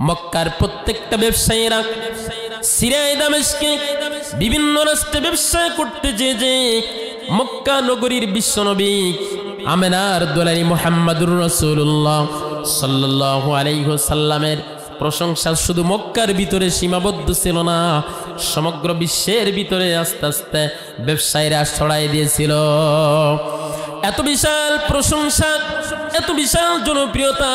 মক্কার প্রত্যেকটা ব্যবসায়ীরা সিরিয়ায় দামেস্কে বিভিন্ন রাষ্ট্রে ব্যবসা করতে যে মক্কা নগরীর বিশ্বনবী আমেনার দুলারি মুহাম্মদুর রাসূলুল্লাহ সাল্লাল্লাহু আলাইহি ওয়াসাল্লামের প্রশংসা শুধু মক্কার ভিতরে সীমাবদ্ধ ছিল না, সমগ্র বিশ্বের ভিতরে আস্তে আস্তে ব্যবসায়ীরা ছড়াই দিয়েছিল। এত বিশাল প্রশংসা, এত বিশাল জনপ্রিয়তা,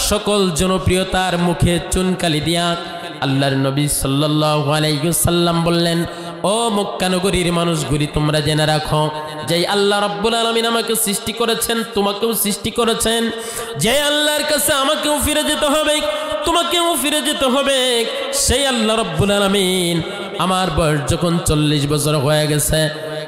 সকল জনপ্রিয়তার মুখে চুনকালি দিয়া আল্লাহর নবী সাল্লাল্লাহু আলাইহি ওয়াসাল্লাম বললেন, ও মক্কা নগরীর মানুষগুলি, তোমরা জেনে রাখো যে আল্লাহ রাব্বুল আলামিন আমাকে সৃষ্টি করেছেন, তোমাকেও সৃষ্টি করেছেন। যে আল্লাহর কাছে আমাকেও ফিরে যেতে হবে, তোমাকেও ফিরে যেতে হবে, সেই আল্লাহ রাব্বুল আলামিন আমার বয়স যখন 40 বছর হয়ে গেছে,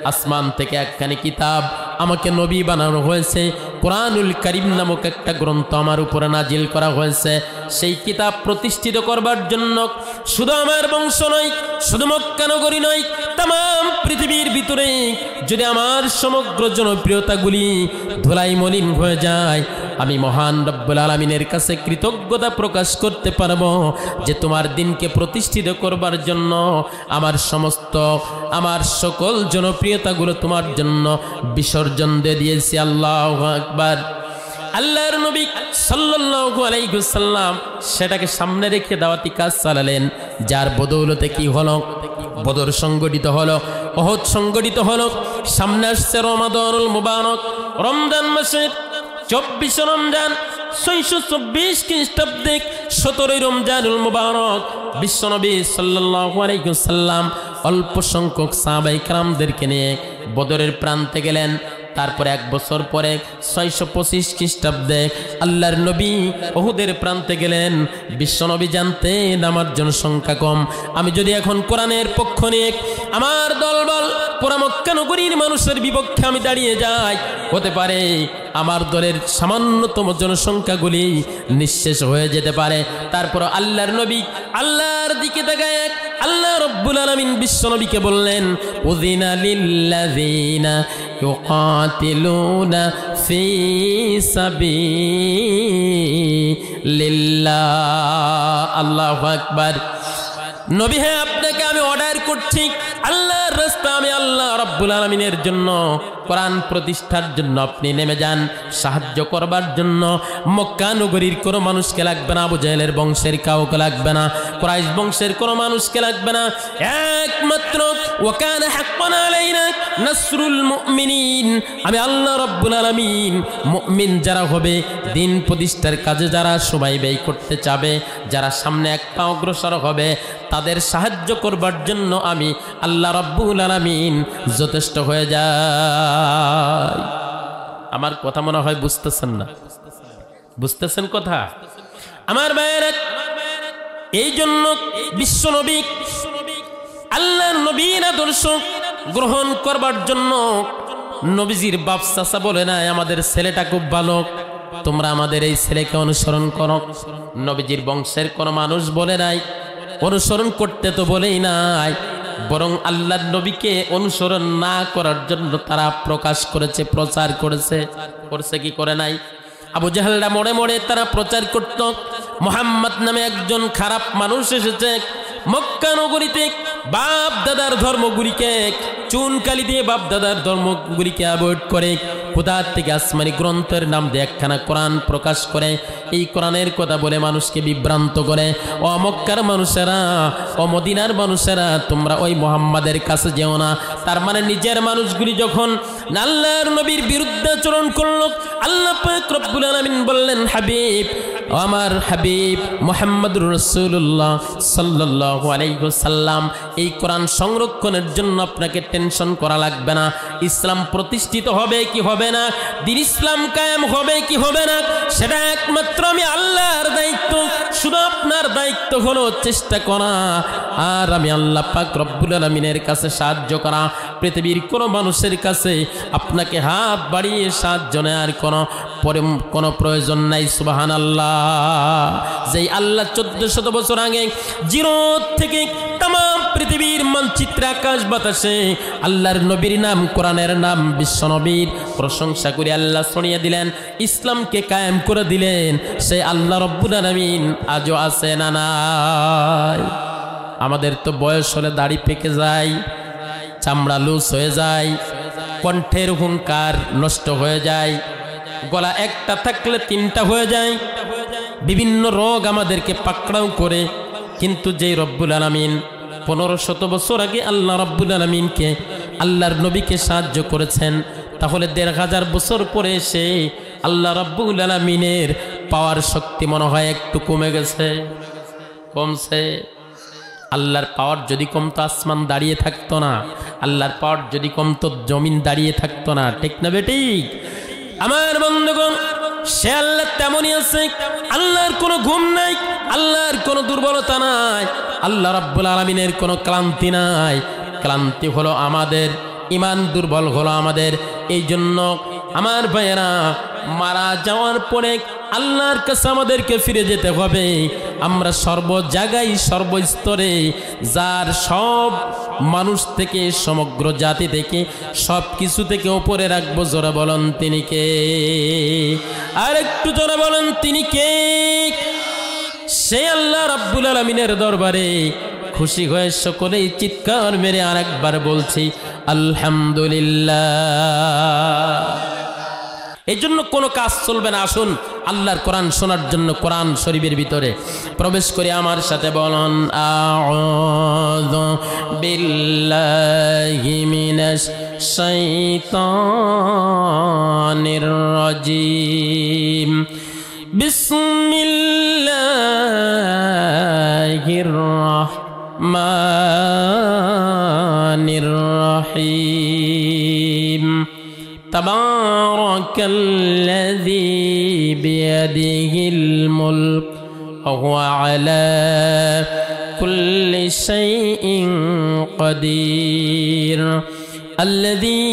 আসমান থেকে একখানি কিতাব আমাকে নবী বানানো হয়েছে, কোরআনুল কারীম নামক একটা গ্রন্থ আমার উপরে নাজিল করা হয়েছে। সেই কিতাব প্রতিষ্ঠিত করবার জন্য শুধু আমার বংশ নয়, শুধু মক্কা নগরী নয়, তাম পৃথিবীর ভিতরে যদি আমার সমগ্র জনপ্রিয়তাগুলি ধুলাই মলিন হয়ে যায়, আমি মহান রব্বুল আলামিনের কাছে কৃতজ্ঞতা প্রকাশ করতে পারবো যে তোমার দিনকে প্রতিষ্ঠিত করবার জন্য আমার সকল জনপ্রিয়তাগুলো তোমার জন্য বিসর্জন দিয়ে দিয়েছি। আল্লাহু আকবার। আল্লাহর নবী সাল্লাল্লাহু আলাইহি ওয়াসাল্লাম সেটাকে সামনে রেখে দাওয়াতি কাজ চালালেন, যার বদৌলতে কি হলো, বদর সংগঠিত হলো, উহুদ সংগঠিত হলো, সামনে আসছে রমাদানুল মুবারক, রমজান মাসের 24 রমজান 624 খ্রিস্টাব্দে 17 রমজানুল মুবারক বিশ্বনবী সাল্লাল্লাহু আলাইহি ওয়াসাল্লাম অল্প সংখ্যক সাহাবায়ে কেরামদেরকে নিয়ে বদরের প্রান্তে গেলেন। তারপরে 1 বছর পরে 625 খ্রিস্টাব্দে আল্লাহর নবী উহুদের প্রান্তে গেলেন। বিশ্বনবী জানতেন আমার জনসংখ্যা কম, আমি যদি এখন কোরআনের পক্ষ নিয়ে আমার দলবল পুরা মক্কা নগরীর মানুষের বিপক্ষে আমি দাঁড়িয়ে যাই, হতে পারে আমার দলের সামান্যতম জনসংখ্যাগুলি নিঃশেষ হয়ে যেতে পারে। তারপর আল্লাহর নবী আল্লাহর দিকে তাকায় আল্লাহ রাব্বুল আলামিন বিশ্বনবীকে বললেন, উযিনা লিল্লাযিনা ইউকাতিলুনা ফি সাবিলিল্লাহ। আল্লাহু আকবার। নবী, হ্যাঁ, আপনাকে আমি অর্ডার করছি, আল্লাহর রাস্তা আমি আল্লাহ রাব্বুল আলামিনের জন্য কোরআন প্রতিষ্ঠার জন্য আপনি নেমে যান, সাহায্য করবার জন্য। মক্কা নগরীর কোনো মানুষকে লাগবে না, আবু জাহেলের বংশের কাউকে লাগবে না, কুরাইশ বংশের কোনো মানুষকে লাগবে না, একমাত্র ওয়াকানা হাক্কান আলাইনা নাসরুল মুমিনিন, আমি আল্লাহ রাব্বুল আলামিন মুমিন যারা হবে, দিন প্রতিষ্ঠার কাজে যারা সময় ব্যয় করতে চাবে, যারা সামনে এক পা অগ্রসর হবে, তাদের সাহায্য করবার জন্য আমি আল্লাহ রাব্বুল আলামিন যথেষ্ট হয়ে যায়। আমার কথা মনে হয় বুঝতেছেন না? বুঝতেছেন কথা? আমার ভাইয়েরা, এই জন্য বিশ্বনবী আল্লাহর নবীর আদর্শ গ্রহণ করবার জন্য নবীজির বাপ চাচা বলে নাই আমাদের ছেলেটা খুব ভালো, তোমরা আমাদের এই ছেলেকে অনুসরণ করো। নবীজির বংশের কোনো মানুষ বলে নাই, অনুসরণ করতে তো বলেই নাই, বরং আল্লাহর নবীকে অনুসরণ না করার জন্য তারা প্রকাশ করেছে, প্রচার করছে কি করে নাই? আবু জাহেলরা মোড়ে মোড়ে তারা প্রচার করত, মুহাম্মদ নামে একজন খারাপ মানুষ এসেছে মক্কা নগরীতে, বাপ দাদার ধর্মগুলিকে চুনকালি দিয়ে বাপ দাদার ধর্মগুলিকে অ্যাভয়েড করে খোদা থেকে আসমানি গ্রন্থের নাম দিয়ে একখানা কোরআন প্রকাশ করে, এই কোরআনের কথা বলে মানুষকে বিভ্রান্ত করে। ও মক্কার মানুষেরা, ও মদিনার মানুষেরা, তোমরা ওই মুহাম্মাদের কাছে যেও না। তার মানে নিজের মানুষগুলি যখন আল্লাহর নবীর বিরুদ্ধে আচরণ করলো, আল্লাহ পাক রব্বুল আলামিন বললেন, হাবিব, আমার হাবিব মুহাম্মদুর রাসূলুল্লাহ সাল্লাল্লাহু আলাইহি ওয়াসাল্লাম, এই কোরআন সংরক্ষণের জন্য আপনাকে টেনশন করা লাগবে না। ইসলাম প্রতিষ্ঠিত হবে কি হবে না, দ্বীন ইসলাম কায়েম হবে কি হবে না, সেটা একমাত্র আমি আল্লাহর দায়িত্ব। শুধু আপনার দায়িত্ব হলো চেষ্টা করা, আর আমি আল্লাহ পাক রব্বুল আলামিনের কাছে সাহায্য করা। পৃথিবীর কোনো মানুষের কাছে আপনাকে হাত বাড়িয়ে সাহায্য নেওয়ার কোনো প্রয়োজন নাই। সুবহানাল্লাহ। যেই আল্লাহ 1400 বছর আগে জিরো থেকে তাম পৃথিবীর মানচিত্রে আকাশ বাতাসে আল্লাহর নবীর নাম, কোরআনের নাম, বিশ্ব নবীর প্রশংসা করে আল্লাহ ছড়িয়ে দিলেন, ইসলামকে কায়েম করে দিলেন। সে আল্লাহ রব্বুল আলামিন আজও আছে না নাই? আমাদের তো বয়স হলে দাড়ি পেকে যায়, চামড়া লুজ হয়ে যায়, কণ্ঠের হুঙ্কার নষ্ট হয়ে যায়, গলা একটা থাকলে তিনটা হয়ে যায়, বিভিন্ন রোগ আমাদেরকে পাকড়াও করে। কিন্তু যেই রব্বুল আলামিন 1500 বছর আগে আল্লাহ রব্বুল আলামিনকে, আল্লাহর নবীকে সাহায্য করেছেন, তাহলে 1500 বছর পরে এসে আল্লাহ রব্বুল আলামিনের পাওয়ার শক্তি মনে হয় একটু কমে গেছে, কমছে। আল্লাহর পাওয়ার যদি কমতো আসমান দাঁড়িয়ে থাকতো না, আল্লাহর পাওয়ার যদি কমতো জমিন দাঁড়িয়ে থাকতো না, ঠিক না বেঠিক? আমার বন্ধুগণ, সে আল্লাহ তেমনই আছে। আল্লাহর কোনো ঘুম নাই, আল্লাহর কোনো দুর্বলতা নাই, আল্লাহ রাব্বুল আলামিনের কোনো ক্লান্তি নাই। ক্লান্তি হলো আমাদের, ইমান দুর্বল হলো আমাদের। এই জন্য আমার ভাইয়েরা, মারা যাওয়ার পরে আল্লাহর কাছে আমাদেরকে ফিরে যেতে হবে। আমরা সর্ব জায়গায়, সর্বস্তরে, যার সব মানুষ থেকে, সমগ্র জাতি থেকে, সব কিছু থেকে উপরে রাখবো। জোরে বলেন তিনি কে? আর একটু জোরে বলেন তিনি কে? সে আল্লাহ রাব্বুল আলামিনের দরবারে খুশি হয়ে সকলেই চিৎকার মেরে আরেকবার বলছি আলহামদুলিল্লাহ। এই জন্য কোনো কাজ চলবে না। আসুন আল্লাহর কোরআন শোনার জন্য কোরআন শরীফের ভিতরে প্রবেশ করে আমার সাথে বলুন আউযু বিল্লাহি মিনাশ শাইতানির রাজিম। বিসমিল্লাহির রাহমানির রহিম। তাবারাকাল্লাযী বিয়াদিহিল মুলক ওয়া হুয়া আলা কুল্লি শাইইন কাদির। الذي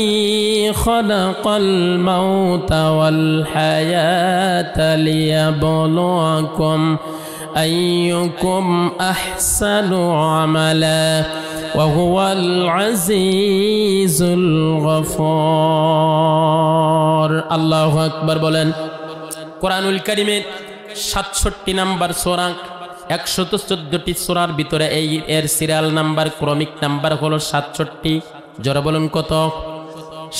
خلق الموت والحياة ليبلوكم أيكم أحسن عملا وهو العزيز الغفور. الله أكبر বলেন। কোরআনুল কারীমের 67 নম্বর সূরা, 114টি সূরার ভিতরে এর সিরিয়াল নাম্বার, ক্রমিক নাম্বার হলো 67। জোরে বলুন কত?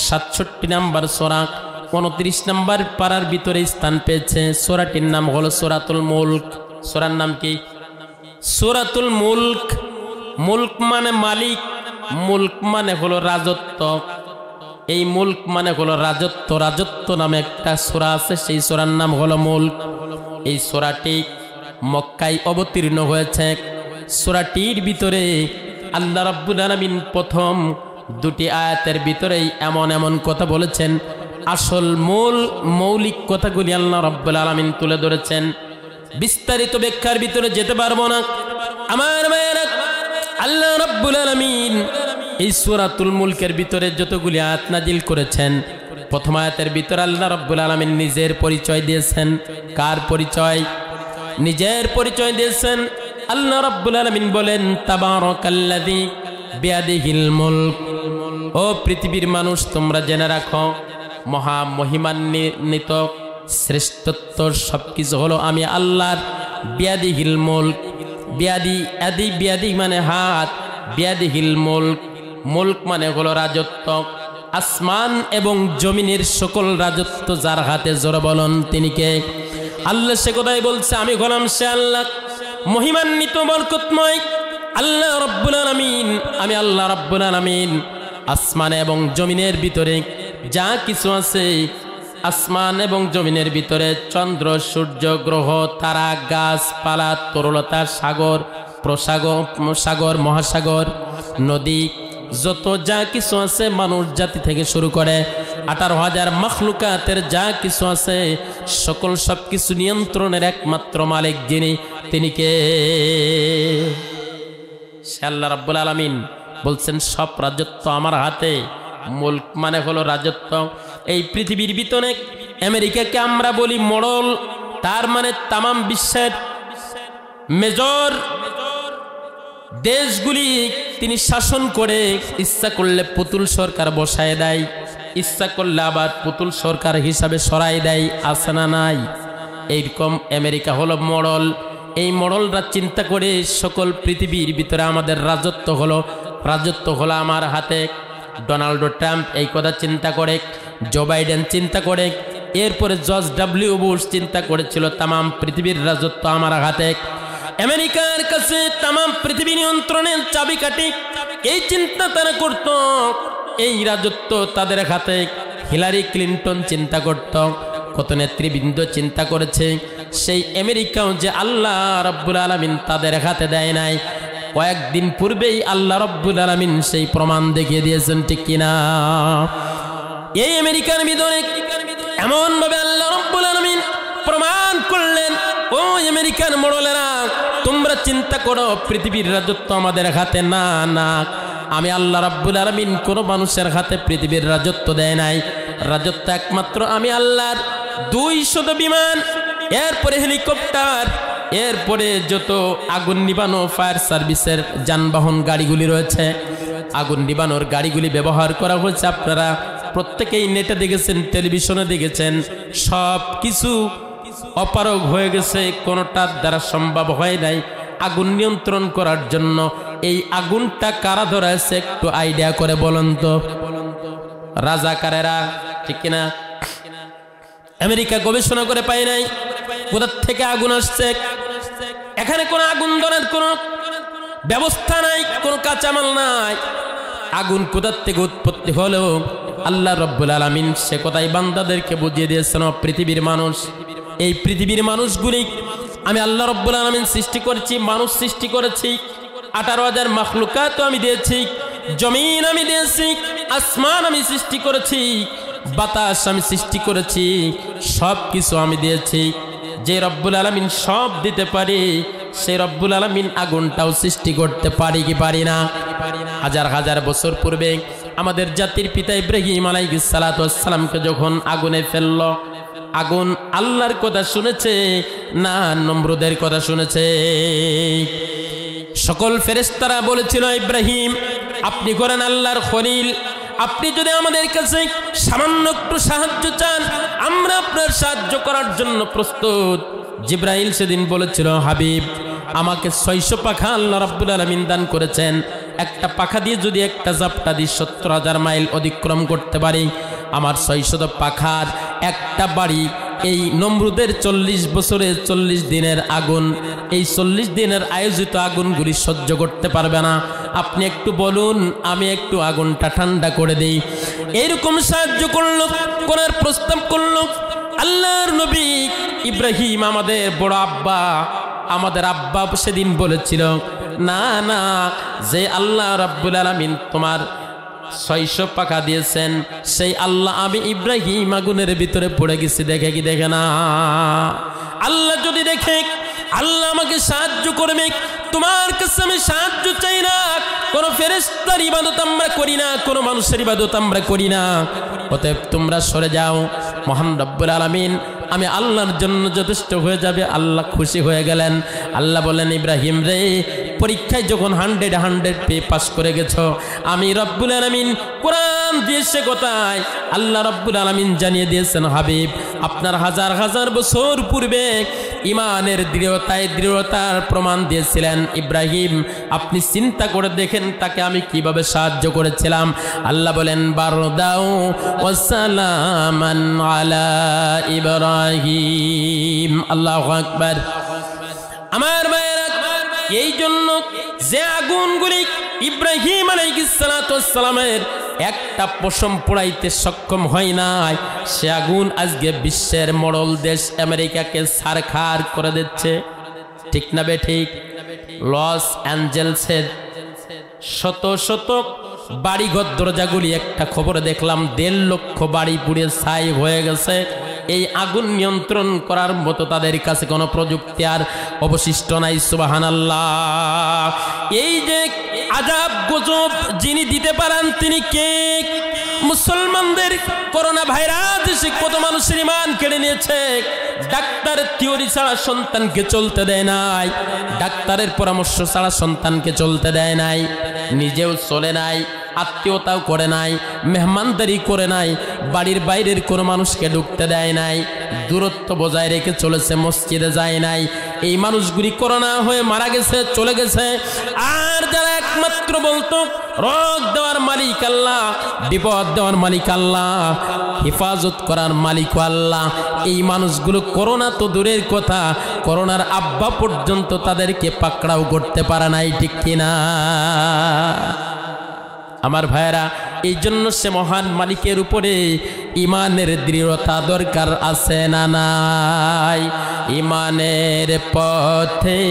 67 নাম্বার সূরা, 29 নাম্বার পারার ভিতরে স্থান পেয়েছে। সূরাটির নাম হলো সূরাতুল মুলক। সূরার নাম কি? সূরাতুল মুলক। মুলক মানে মালিক, মুলক মানে হলো রাজত্ব। এই মুলক মানে হলো রাজত্ব। রাজত্ব নামে একটা সূরা আছে, সেই সূরার নাম হলো মুলক। এই সূরাটি মক্কায় অবতীর্ণ হয়েছে। সূরাটির ভিতরে আল্লাহ রাব্বুল আলামিন প্রথম দুটি আয়াতের ভিতরেই এমন এমন কথা বলেছেন, আসল মৌলিক কথাগুলি আল্লাহ রাব্বুল আলামিন তুলে ধরেছেন। বিস্তারিত ব্যাখ্যার ভিতরে যেতে পারবো না আমার ভাইয়েরা। আল্লাহ রাব্বুল আলামিন এই সূরাতুল মুলকের ভিতরে যতগুলি আয়াত নাজিল করেছেন, প্রথম আয়াতের ভিতরে আল্লাহ রাব্বুল আলামিন নিজের পরিচয় দিয়েছেন। কার পরিচয়? নিজের পরিচয় দিয়েছেন। আল্লাহ রাব্বুল আলামিন বলেন তাবারাকাল্লাযী বিয়াদিহিল মুলক। ও পৃথিবীর মানুষ, তোমরা জেনে রাখো, মহা মহিমান্বিত শ্রেষ্ঠত্ব সবকিছু হলো আমি আল্লাহর। বিয়াদিহিল মুলক, বিয়াদি মানে হাত, বিয়াদিহিল মুলক, মুলক মানে হলো রাজত্ব। আসমান এবং জমিনের সকল রাজত্ব যার হাতে। জোরে বলুন তিনি কে? আল্লাহ সে কথাই বলছে, আমি হলাম সে আল্লাহ, মহিমান্বিত বরকতময় আল্লাহ রাব্বুল আলামিন। আমি আল্লাহ রাব্বুল আলামিন আসমান এবং জমিনের ভিতরে যা কিছু আছে, আসমান এবং জমিনের ভিতরে চন্দ্র, সূর্য, গ্রহ, তারা, গাছপালা, তরলতা, সাগর, সাগর, মহাসাগর, নদী, যত যা কিছু আছে, মানুষ জাতি থেকে শুরু করে 18,000 মাখলুকাতের যা কিছু আছে, সকল সবকিছু নিয়ন্ত্রণের একমাত্র মালিক যিনি, তিনি কে? সে আল্লাহ রাব্বুল আলামিন বলছেন সব রাজত্ব আমার হাতে। মুলক মানে হলো রাজত্ব। এই পৃথিবীর ভিতরে আমেরিকাকে আমরা বলি মডল, তার মানে তামাম বিশ্বের মেজর দেশগুলি তিনি শাসন করে ইচ্ছা করলে পুতুল সরকার বসায় দেয়, ইচ্ছা করলে আবার পুতুল সরকার হিসাবে সরাই দেয়, আছে না নাই? এইরকম আমেরিকা হলো মডেল। এই মডেলরা চিন্তা করে সকল পৃথিবীর ভিতরে আমাদের রাজত্ব হলো আমার হাতে। ডোনাল্ড ট্রাম্প এই কথা চিন্তা করে, জো বাইডেন চিন্তা করে, এরপরে জর্জ ডব্লিউ বুশ চিন্তা করেছিল তামাম পৃথিবীর রাজত্ব আমার হাতে। আমেরিকার কাছে তামাম পৃথিবী নিয়ন্ত্রণের চাবিকাঠি, এই চিন্তা তারা করত, এই রাজত্ব তাদের হাতে। হিলারি ক্লিন্টন চিন্তা করত, কত নেতৃবৃন্দ চিন্তা করেছে, সেই আমেরিকাও যে আল্লাহ রাব্বুল আলামিন তাদের হাতে দেয় নাই। কয়েকদিন পূর্বেই আল্লাহ রাব্বুল আলামিন সেই প্রমাণ দেখিয়ে দিয়েছেন, ঠিক কিনা? এই আমেরিকার ভিতরে এমন ভাবে আল্লাহ রাব্বুল আলামিন প্রমাণ করলেন, ও আমেরিকান মডেলেরা, তোমরা চিন্তা করো পৃথিবীর রাজত্ব আমাদের হাতে না, না, আমি আল্লাহ রাব্বুল আলামিন কোন মানুষের হাতে পৃথিবীর রাজত্ব দেয় নাই। রাজত্ব একমাত্র আমি আল্লাহর। 200 বিমান, এরপরে হেলিকপ্টার, এরপরে যত আগুন নিবানো ফায়ার সার্ভিসের যানবাহন গাড়িগুলি রয়েছে, আগুন নিবানোর গাড়িগুলি ব্যবহার করা হয়েছে। আপনারা প্রত্যেকেই নেটে দেখেছেন, টেলিভিশনে দেখেছেন, সব কিছু অপারগ হয়ে গেছে, কোনোটার দ্বারা সম্ভব হয় নাই আগুন নিয়ন্ত্রণ করার জন্য। এই আগুনটা কারা ধরাছে একটু আইডিয়া করে বলুন তো? রাজাকারেরা, ঠিক কিনা? আমেরিকা গবেষণা করে পায় নাই কোথা থেকে আগুন আসছে। এখানে কোনো আগুন ধরার কোনো ব্যবস্থা নাই, কোনো কাঁচামাল নাই। আগুন কোথা থেকে উৎপত্তি হলেও আল্লাহ রাব্বুল আলামিন সে কথাই বান্দাদেরকে বুঝিয়ে দিয়েছেন। পৃথিবীর মানুষ, এই পৃথিবীর মানুষগুলি আমি আল্লাহ রাব্বুল আলামিন সৃষ্টি করেছি, মানুষ সৃষ্টি করেছি, 18,000 মাখলুকাত আমি দিয়েছি, জমিন আমি দিয়েছি, আসমান আমি সৃষ্টি করেছি, বাতাস আমি সৃষ্টি করেছি, সব কিছু আমি দিয়েছি। যে রব্বুল আলামিন সব দিতে পারি, সেই রব্বুল আলামিন আগুনটাও সৃষ্টি করতে পারি কি পারি না? হাজার হাজার বছর পূর্বে আমাদের জাতির পিতা ইব্রাহিম আলাইহিস সালাতু ওয়াস সালামকে যখন আগুনে ফেলল, আগুন আল্লাহর কথা শুনেছে না নমরুদের কথা শুনেছে? সকল ফেরেশতারা বলেছিল, ইব্রাহিম আপনি করেন আল্লাহর খলিল, আপনি যদি আমাদের কাছে সামান্য একটু সাহায্য চান, আমরা আপনার সাহায্য করার জন্য প্রস্তুত। জিব্রাইল সেদিন বলেছিল, হাবিব আমাকে 600 পাখা আল্লাহ রাব্বুল আলামিন দান করেছেন, একটা পাখা দিয়ে যদি একটা জাপটা দিয়ে 70,000 মাইল অতিক্রম করতে পারি, আমার 600 পাখার একটা বাড়ি এই নমরুদের 40 বছরে 40 দিনের আগুন, এই 40 দিনের আয়োজিত আগুনগুলি সহ্য করতে পারবে না। আপনি একটু বলুন, আমি একটু আগুনটা ঠান্ডা করে দেই। এইরকম সাহায্য করলো, করার প্রস্তাব করলো আল্লাহর নবী ইব্রাহিম, আমাদের বড় আব্বা, আমাদের আব্বা সেদিন বলেছিল, না না, যে আল্লাহ রাব্বুল আলামিন তোমার 600 পাখা দিয়েছেন, সেই আল্লাহ আমি ইব্রাহিম আগুনের ভিতরে পড়ে গেছি, দেখে কি দেখে না? আল্লাহ যদি দেখে, আল্লাহ আমাকে সাহায্য করবে। তোমার কাছে আমি সাহায্য চাই না। কোনো ফেরেশতার ইবাদত আমরা করি না, কোনো মানুষের ইবাদত আমরা করি না। অতএব তোমরা সরে যাও। মহান রব্বুল আলামিন আমি আল্লাহর জন্য যথেষ্ট হয়ে যাবে। আল্লাহ খুশি হয়ে গেলেন। আল্লাহ বলেন, ইব্রাহিম রে, পরীক্ষায় যখন 100 পেয়ে পাস করে গেছো, আমি রব্বুল আলামিন কোরআন দিয়েছে কথায় আল্লাহ রব্বুল আলামিন জানিয়ে দিয়েছেন, হাবিব আপনার হাজার হাজার বছর পূর্বে ইমানের দৃঢ়তার প্রমাণ দিয়েছিলেন ইব্রাহিম, আপনি চিন্তা করে দেখেন তাকে আমি কিভাবে সাহায্য করেছিলাম। আল্লাহ বলেন, বারদাও ওয়া সালামান আলা ইব্রাহিম। আল্লাহু আকবার। আমার ভাইয়েরা, এই জন্য যে আগুনগুলি ইব্রাহিম আলাইহিস সালাতু ওয়াস সালামের একটা পশম পোড়াইতে সক্ষম হয় নাই, সে আগুন আজকে বিশ্বের মডেল দেশ আমেরিকাকে ছারখার করে দিচ্ছে। ঠিক না বে ঠিক? লস অ্যাঞ্জেলসের শত শত বাড়িঘর দরজাগুলি, একটা খবরে দেখলাম 1.5 লক্ষ বাড়ি পুড়ে ছাই হয়ে গেছে। এই আগুন নিয়ন্ত্রণ করার মতো তাদের কাছে কোনো প্রযুক্তি আর অবশিষ্ট নাই। সুবহানাল্লাহ। এই যে আযাব গজব যিনি দিতে পারেন তিনি কে? মুসলমানদের করোনা ভাইরাস এসে কত মানুষের ঈমান কেড়ে নিয়েছে। ডাক্তারের থিওরি ছাড়া সন্তানকে চলতে দেয় নাই, ডাক্তারের পরামর্শ ছাড়া সন্তানকে চলতে দেয় নাই, নিজেও চলে নাই, আত্মীয়তাও করে নাই, মেহমানদারি করে নাই, বাড়ির বাইরের কোনো মানুষকে ঢুকতে দেয় নাই, দূরত্ব বজায় রেখে চলেছে, মসজিদে যায় নাই। এই মানুষগুলি করোনা হয়ে মারা গেছে, চলে গেছে। আর যারা একমাত্র বলতো রোগ দেওয়ার মালিক আল্লাহ, বিপদ দেওয়ার মালিক আল্লাহ, হেফাজত করার মালিক আল্লাহ, এই মানুষগুলো করোনা তো দূরের কথা, করোনার আব্বা পর্যন্ত তাদেরকে পাকড়াও করতে পারে নাই, ঠিক কিনা? আমার ভাইয়েরা, এই জন্য সে মহান মালিকের উপরে ইমানের দৃঢ়তা দরকার আছে না নাই? ইমানের পথে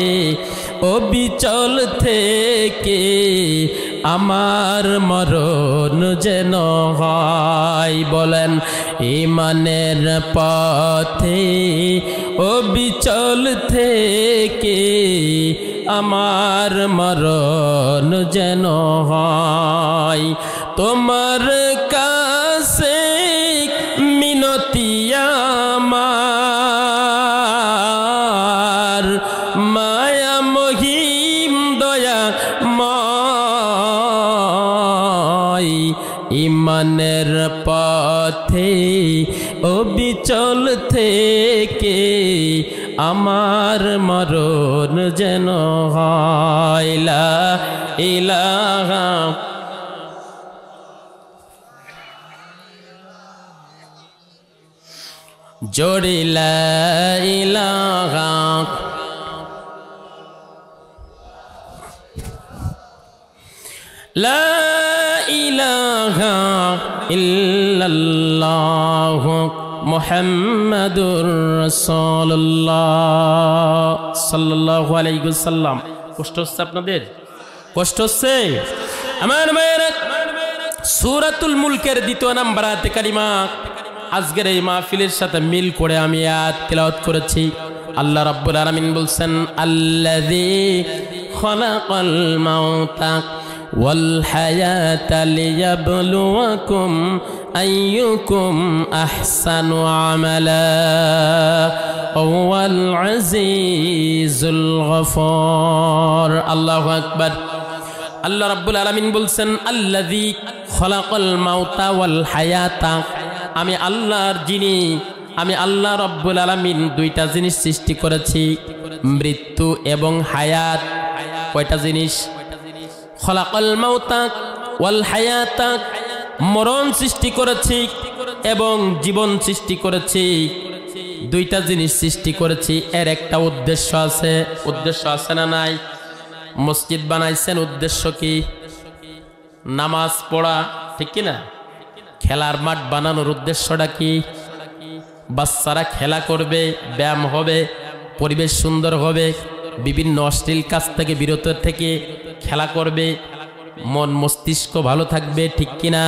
অবিচল থেকে আমার মরণ যেন হয়। বলেন, ইমানের পথে অবিচল থেকে আমার মরণ যেন হয়। তোমার কাছে মিনতি আমার, মায়া মহিম দয়াময়, ইমানের পথে অবিচল থেকে আমার মরণ যেন হয়। লা ইলাহা জোরে লা ইলাহা লা ইলাহা ইল্লাল্লাহ মুহাম্মাদুর রাসূলুল্লাহ সাল্লাল্লাহু আলাইহি ওয়াসাল্লাম। কষ্ট হচ্ছে আপনাদের? কষ্ট হচ্ছে? আমার ভাইয়েরা, সূরাতুল মুলকের ২য় নাম্বার আয়াতে কারিমা আজকের এই মাহফিলের সাথে মিল করে আমি আয়াত তেলাওয়াত করেছি। আল্লাহ রাব্বুল আলামিন বলছেন, আল্লাযী খালাকাল মাউতা ওয়াল হায়াতা লিয়াবলুয়াকুম আইয়ুকুম আহসানু আমালা ওয়াল আজিজুল গফুর। আল্লাহু আকবার। আল্লাহ রাব্বুল আলামিন বলছেন, আল্লাযী খালাকাল মাউতা ওয়াল হায়াতা, আমি আল্লাহর যিনি, আমি আল্লাহ রাব্বুল আলামিন দুইটা জিনিস সৃষ্টি করেছি, মৃত্যু এবং হায়াত। কয়টা জিনিস? খালাকাল মাউতা ওয়াল হায়াতা, মরণ সৃষ্টি করেছি এবং জীবন সৃষ্টি করেছি। দুইটা জিনিস সৃষ্টি করেছি, এর একটা উদ্দেশ্য আছে। উদ্দেশ্য আছে না নাই? মসজিদ বানাইছেন, উদ্দেশ্য কি? নামাজ পড়া, ঠিক কি না? খেলার মাঠ বানানোর উদ্দেশ্যটা কি? বাচ্চারা খেলা করবে, ব্যায়াম হবে, পরিবেশ সুন্দর হবে, বিভিন্ন অশ্লীল কাজ থেকে বিরত থেকে খেলা করবে, মন মস্তিষ্ক ভালো থাকবে, ঠিক কিনা?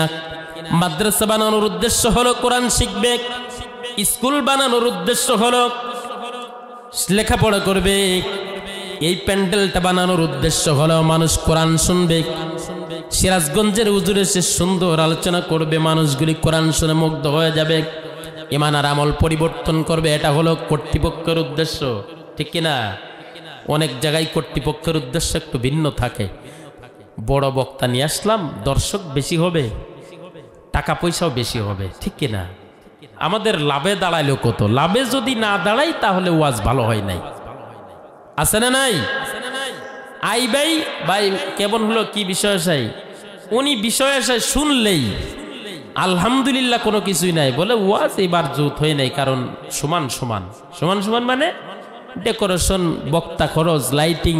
মাদ্রাসা বানানোর উদ্দেশ্য হলো কোরআন শিখবে, স্কুল বানানোর উদ্দেশ্য হলো লেখাপড়া করবে, এই প্যান্ডেলটা বানানোর উদ্দেশ্য হলো মানুষ কোরআন শুনবে। সিরাজগঞ্জের হুজুর এসে সুন্দর আলোচনা করবে, মানুষগুলি কোরআন শুনে মুগ্ধ হয়ে যাবে, ঈমান আর আমল পরিবর্তন করবে। এটা হলো কর্তৃপক্ষের উদ্দেশ্য, ঠিক কিনা? অনেক জায়গায় কর্তৃপক্ষের উদ্দেশ্য একটু ভিন্ন থাকে। বড় বক্তা নিয়ে আসলাম, দর্শক বেশি হবে, টাকা পয়সাও বেশি হবে, ঠিক কিনা? আমাদের লাভে দাঁড়াইলো কত? লাভে যদি না দাঁড়াই তাহলে ওয়াজ ভালো হয় নাই। আছে না নাই? আই ভাই ভাই কেমন হলো, কি বিষয় আসাই, উনি বিষয় আসায় শুনলেই আলহামদুলিল্লাহ কোনো কিছুই নাই, বলে ওয়াজ এবার জুত হয় নাই, কারণ সমান সমান সমান সমান মানে ডেকোরেশন, বক্তা খরচ, লাইটিং,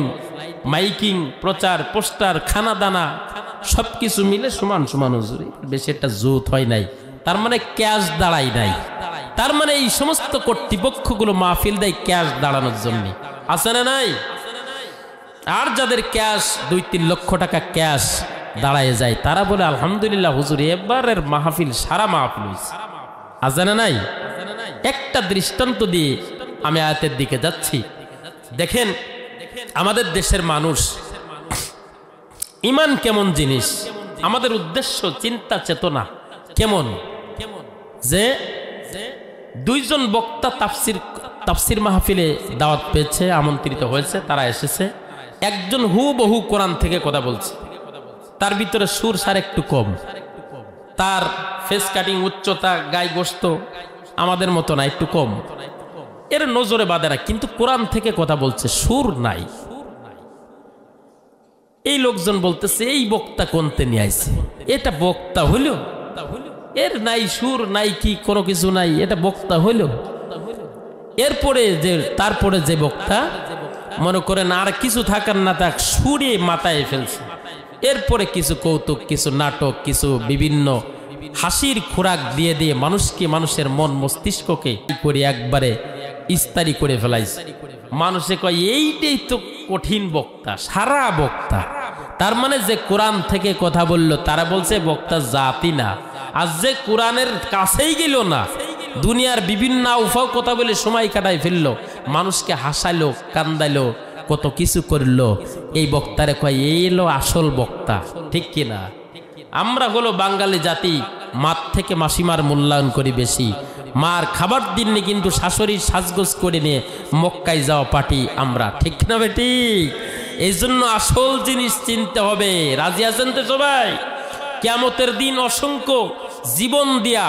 মাইকিং, প্রচার, পোস্টার, খানা দানা সব কিছু মিলে সমান সমান হুজুরি, বেশি একটা জুত হয় নাই। তার মানে ক্যাশ দাঁড়াই নাই। তার মানে এই সমস্ত কর্তৃপক্ষগুলো মাহফিল দেয় ক্যাশ দাঁড়ানোর জন্য, আছে না নাই? আর যাদের ক্যাশ ২-৩ লক্ষ টাকা ক্যাশ দাঁড়ায় যায়, তারা বলে আলহামদুলিল্লাহ হুজুর এবারের মাহফিল সারা মাহফিল হয়েছে, আছে না নাই? একটা দৃষ্টান্ত দিয়ে আমি আয়াতের দিকে যাচ্ছি। দেখেন আমাদের দেশের মানুষ, ঈমান কেমন জিনিস, আমাদের উদ্দেশ্য, চিন্তা, চেতনা কেমন যে দুইজন বক্তা তাফসির মাহফিলে দাওয়াত পেয়েছে, আমন্ত্রিত হয়েছে, তারা এসেছে। একজন হুবহু কোরআন থেকে কথা বলছে, তার ভিতরে সুর সার একটু কম, তার ফেস কাটিং, উচ্চতা, গায়ে গোস্ত আমাদের মতো না, একটু কম, এর নজরে বাঁধে না, কিন্তু কোরআন থেকে কথা বলছে, সুর নাই। এই লোকজন বলতেছে এই বক্তা কোনতে নিয়ে আইছে, এটা বক্তা হইল, এর নাই সুর নাই, কি কোনো কিছু নাই, এটা বক্তা হইল। তারপরে যে বক্তা মনে করেন আর কিছু থাকার না থাক, সুরে মাথায় ফেলছে, এরপরে কিছু কৌতুক, কিছু নাটক, কিছু বিভিন্ন হাসির খোরাক দিয়ে দিয়ে মানুষকে, মানুষের মন মস্তিষ্ককে করে একবারে ইস্তারি করে ফেলাইছে। মানুষে কয় এইটাই তো কঠিন বক্তা, সারা বক্তা। তার মানে যে কোরআন থেকে কথা বললো তারা বলছে বক্তা জাতি না, আর যে কোরআনের কাছেই গেল না, দুনিয়ার বিভিন্ন উফাও কথা বলে সময় কাটাই ফেললো, মানুষকে হাসাইলো, কান্দাইলো, কত কিছু করলো, এই বক্তারে কয় এই এলো আসল বক্তা। ঠিক কিনা? আমরা হলো বাঙালি জাতি, মার থেকে মাসিমার মূল্যায়ন করি বেশি, মার খাবার দিননি কিন্তু শাশুড়ির সাজগোজ করে নিয়ে মক্কায় যাওয়া পার্টি আমরা। ঠিক না বেটি? এই জন্য আসল জিনিস চিনতে হবে। রাজি আছেন তো সবাই? কিয়ামতের দিন অসংখ্য জীবন দিয়া,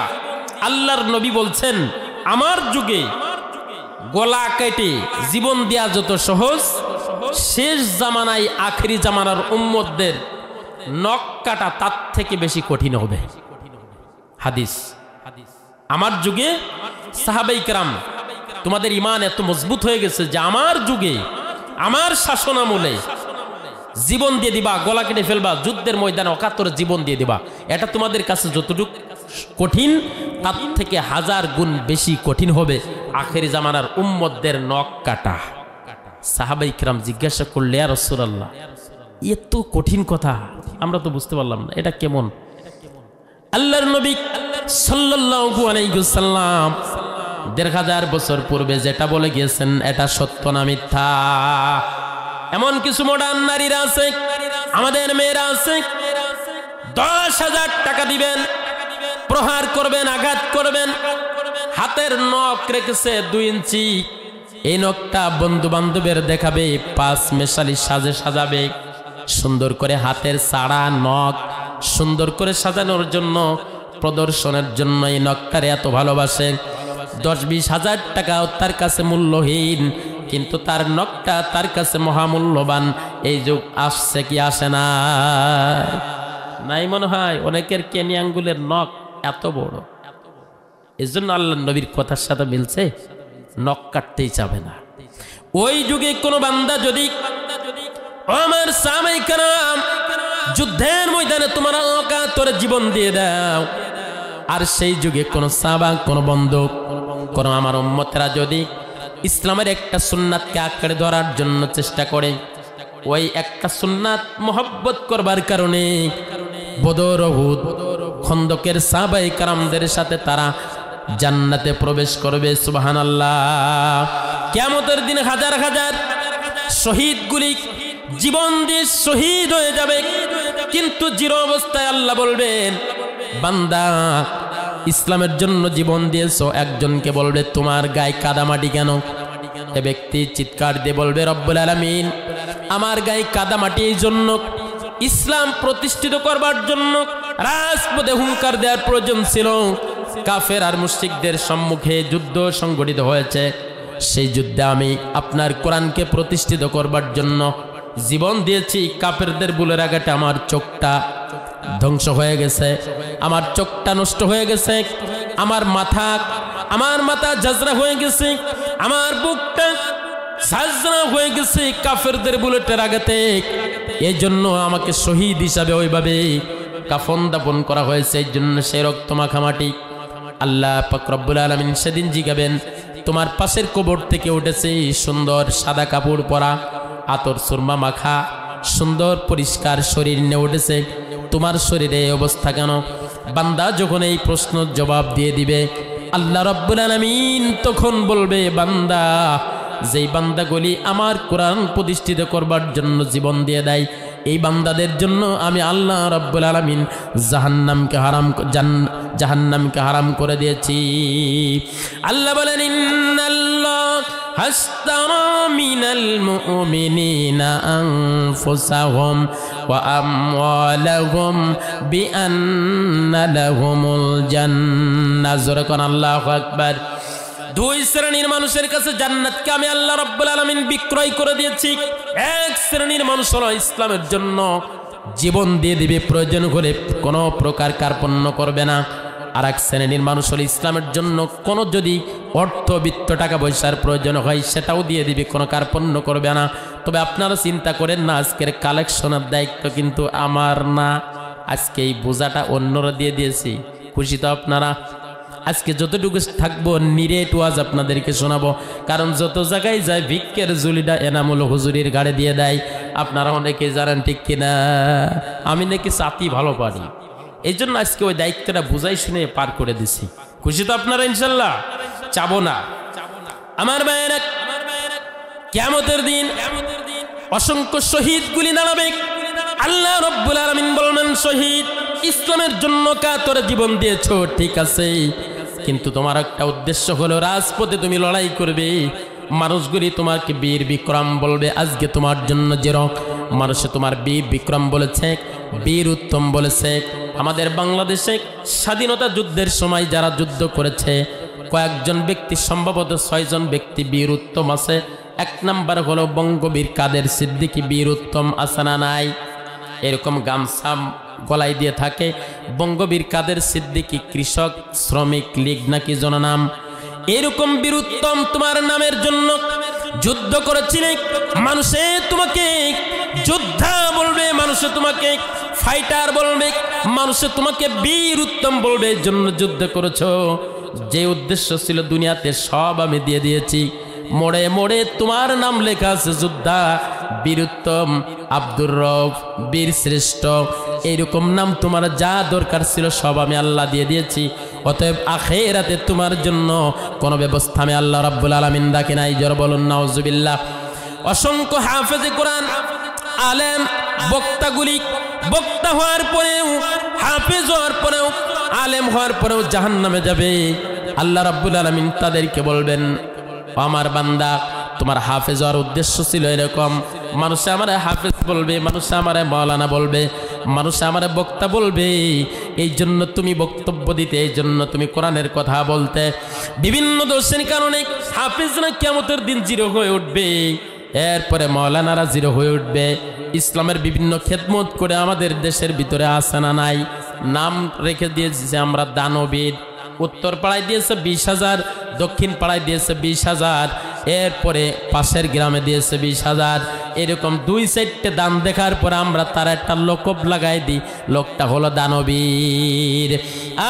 আল্লাহর নবী বলছেন আমার যুগে গলা কেটে জীবন দেয়া যত সহজ, শেষ জামানায় আখেরি জামানার উম্মতদের নখ কাটা তার থেকে বেশি কঠিন হবে। হাদিস। আমার যুগে সাহাবাই কেরাম, তোমাদের ইমান এত মজবুত হয়ে গেছে যে আমার যুগে, আমার শাসন আমলে জীবন দিয়ে দিবা, গলা কেটে ফেলবা, যুদ্ধের ময়দানে অকাতরে জীবন দিয়ে দিবা, এটা তোমাদের কাছে যতটুকু কঠিন তার থেকে 1000 গুণ বেশি কঠিন হবে আখেরি জামানার উম্মতদের নখ কাটা। সাহাবাই কেরাম জিজ্ঞাসা করলে ইয়া রাসূলুল্লাহ, এত কঠিন কথা আমরা তো বুঝতে পারলাম না, এটা কেমন? আল্লাহর নবী সাল্লাল্লাহু আলাইহি ওয়াসাল্লাম 1500 বছর পূর্বে যেটা বলে গিয়েছেন এটা সত্য না মিথ্যা? এমন কিছু মডার্ন নারীরা আছে, আমাদের মেয়েরা আছে, 10,000 টাকা দিবেন, প্রহার করবেন, আঘাত করবেন, হাতের নখ রেখেছে 2 ইঞ্চি, এই নখটা বন্ধু বান্ধবের দেখাবে, 5 মেশালি সাজে সাজাবে, সুন্দর করে হাতের চাড়া নখ সুন্দর করে সাজানোর জন্য, প্রদর্শনের জন্য এই নখটারে এত ভালোবাসে। 10-20 হাজার টাকাও তার কাছে মূল্যহীন, কিন্তু তার নখটা তার কাছে মহামূল্যবান। এই যুগ আসছে কি আসে না? নাই মনে হয় অনেকের কেনি আঙ্গুলের নখ এত বড়। এই জন্য আল্লাহ নবীর কথার সাথে মিলছে, নখ কাটতেই চাবে না। ওই যুগে কোনো বান্দা যদি আমার সাহাবায়ে কেরাম যুদ্ধের ময়দানে তোমার অকাতরে জীবন দিয়ে দাও, আর সেই যুগে কোনো সাহাবা, কোনো বন্দুক, কোনো আমার উম্মতেরা যদি ইসলামের একটা সুন্নাতকে আঁকড়ে ধরার জন্য চেষ্টা করে, ওই একটা সুন্নাত মহব্বত করবার কারণে বদর, উহুদ, খন্দকের সাহাবায়ে কেরামদের সাথে তারা জান্নাতে প্রবেশ করবে। সুবহানাল্লাহ। কিয়ামতের দিনে হাজার হাজার শহীদগুলি জীবন দিয়ে শহীদ হয়ে যাবে, কিন্তু জিরো অবস্থায় আল্লাহ বলবেন বান্দা ইসলামের জন্য জীবন দিয়েছো। একজনকে বলবে তোমার গায়ে কাদামাটি কেন? এ ব্যক্তি চিৎকার দিয়ে বলবে রব্বুল আলামিন আমার গায়ে কাদামাটি এই জন্য, ইসলাম প্রতিষ্ঠিত করবার জন্য রাজপথে হুঙ্কার দেওয়ার প্রয়োজন ছিল। কাফের আর মুশরিকদের সম্মুখে যুদ্ধ সংগঠিত হয়েছে, সেই যুদ্ধে আমি আপনার কোরআনকে প্রতিষ্ঠিত করবার জন্য জীবন দিয়েছি। কাফেরদের বুলের আঘাতে আমার চোখটা ধ্বংস হয়ে গেছে, আমার চোখটা নষ্ট হয়ে গেছে, আমার মাথা ঝাঁঝরা হয়ে গেছে, আমার বুকটা ঝাঁঝরা হয়ে গেছে কাফেরদের বুলেটের আঘাতে। এই জন্য আমাকে শহীদ হিসাবে ওইভাবে কাফন দাফন করা হয়েছে। এই জন্য সেই রক্ত মাখা মাটি আল্লাহ পাক রব্বুল আলামিন সেদিন জিগাবেন তোমার পাশের কবর থেকে উঠেছে সুন্দর সাদা কাপড় পরা, আতর সুরমা মাখা, সুন্দর পরিষ্কার শরীর নিয়ে উঠেছে, তোমার শরীরে এই অবস্থা কেন? বান্দা যখন এই প্রশ্নের জবাব দিয়ে দিবে, আল্লাহ রাব্বুল আলামিন তখন বলবে বান্দা, যেই বান্দাগুলি আমার কোরআন প্রতিষ্ঠিত করবার জন্য জীবন দিয়ে দেয়, এই বান্দাদের জন্য আমি আল্লাহ রাব্বুল আলামিন জাহান্নামকে হারাম করে দিয়েছি। আল্লাহ বলেন ইন্নাল্লাহ হাসতারা মিনাল মুমিনিনা আনফুসাহুম ওয়া আমওয়ালাহুম বিআন্না লাহুমুল জান্নাহ। জোরে কোন আল্লাহু আকবার। দুই শ্রেণীর মানুষের কাছে জান্নাতকে আমি আল্লাহ রাব্বুল আলামিন বিক্রয় করে দিয়েছি। এক শ্রেণীর মানুষ হলো ইসলামের জন্য জীবন দিয়ে দিবে, প্রয়োজন হলে কোনো প্রকার কার্পণ্য করবে না। আর এক শ্রেণীর মানুষ হলো ইসলামের জন্য কোনো যদি অর্থ বিত্ত টাকা পয়সার প্রয়োজন হয় সেটাও দিয়ে দিবে, কোনো কার্পণ্য করবে না। তবে আপনারা চিন্তা করেন না, আজকের কালেকশনের দায়িত্ব কিন্তু আমার না, আজকে এই বোঝাটা অন্যরা দিয়ে দিয়েছি। খুশি তো আপনারা? আজকে যতটুকু থাকবো নিরেট ওয়াজ আপনাদেরকে শোনাবো, কারণ যত জায়গায় যায় ভিক্ষের ঝুলিটা এনামুল হুজুরির গাড়ি দিয়ে দেয়। আপনারা অনেকে জানেন ঠিক কিনা? আমি নাকি চাতি ভালো পারি, এই জন্য আজকে ওই দায়িত্বটা বুঝাই শুনে পার করে দিছি। খুশি তো আপনারা? ইনশাল্লাহ চাবো না। আমার ভাইয়েরা, কিয়ামতের দিন অসংখ্য শহীদ গুলি দাঁড়াবে। আল্লাহ রাব্বুল আলামিন বলবেন, শহীদ ইসলামের জন্য কাতরে জীবন দিয়েছো, ঠিক আছে, কিন্তু তোমার একটা উদ্দেশ্য হলো রাজপথে তুমি লড়াই করবে। মানুষগুলি তোমাকে বীর বিক্রম বলবে। আজকে তোমার জন্য যেরকম মানুষে তোমার বীর বিক্রম বলেছে, বীর উত্তম বলেছে। আমাদের বাংলাদেশে স্বাধীনতা যুদ্ধের সময় যারা যুদ্ধ করেছে কয়েকজন ব্যক্তি, সম্ভবত 6 জন ব্যক্তি বীর উত্তম আছে। এক নাম্বার হলো বঙ্গবীর কাদের সিদ্দিকী, বীর উত্তম আছে না নাই? এরকম গামছা গলায় দিয়ে থাকে। বঙ্গবীর কাদের সিদ্দিকী কৃষক শ্রমিক লীগ নাকি জননাম, এরকম বীর উত্তম তোমার নামের জন্য যুদ্ধ করেছিলে। মানুষে তোমাকে যোদ্ধা বলবে, মানুষে তোমাকে ফাইটার বলবে, মানুষে তোমাকে বীর উত্তম বলবে, এর জন্য যুদ্ধ করেছো। যে উদ্দেশ্য ছিল দুনিয়াতে সব আমি দিয়ে দিয়েছি। মোড়ে মোড়ে তোমার নাম লেখা আছে যোদ্ধা, বীর উত্তম, আব্দুর রব, বীর শ্রেষ্ঠ, এইরকম নাম তোমার যা দরকার ছিল সব আমি আল্লাহ দিয়ে দিয়েছি। অতএব আখিরাতে তোমার জন্য কোনো ব্যবস্থা আমি আল্লাহ রাব্বুল আলামিন রাখি নাই। জোর বলুন নাউজুবিল্লাহ। অসংখ্য হাফেজে কোরআন, আলেম, বক্তাগুলি বক্তা হওয়ার পরেও, হাফেজ হওয়ার পরেও, আলেম হওয়ার পরেও জাহান্নামে যাবে। আল্লাহ রাব্বুল আলামিন তাদেরকে বলবেন, আমার বান্দা তোমার হাফেজ হওয়ার উদ্দেশ্য ছিল এরকম, মানুষে আমার হাফেজ বলবে, মানুষে আমার মাওলানা বলবে, মানুষে আমার বক্তা বলবে, এই জন্য তুমি বক্তব্য দিতে, এই জন্য তুমি কোরআনের কথা বলতে। বিভিন্ন দোষের কারণে হাফেজরা কিয়ামতের দিন জিরো হয়ে উঠবে, এরপরে মাওলানারা জিরো হয়ে উঠবে। ইসলামের বিভিন্ন খেদমত করে আমাদের দেশের ভিতরে আসে না নাই? নাম রেখে দিয়েছে আমরা দানবীর। উত্তর পাড়ায় দিয়েছে 20,000, দক্ষিণ পাড়ায় দিয়েছে 20,000, এরপরে পাশের গ্রামে দিয়েছে 20,000। এরকম 2-4টে দান দেখার পরে আমরা তার একটা লোকব লাগাই দিই, লোকটা হলো দানবীর।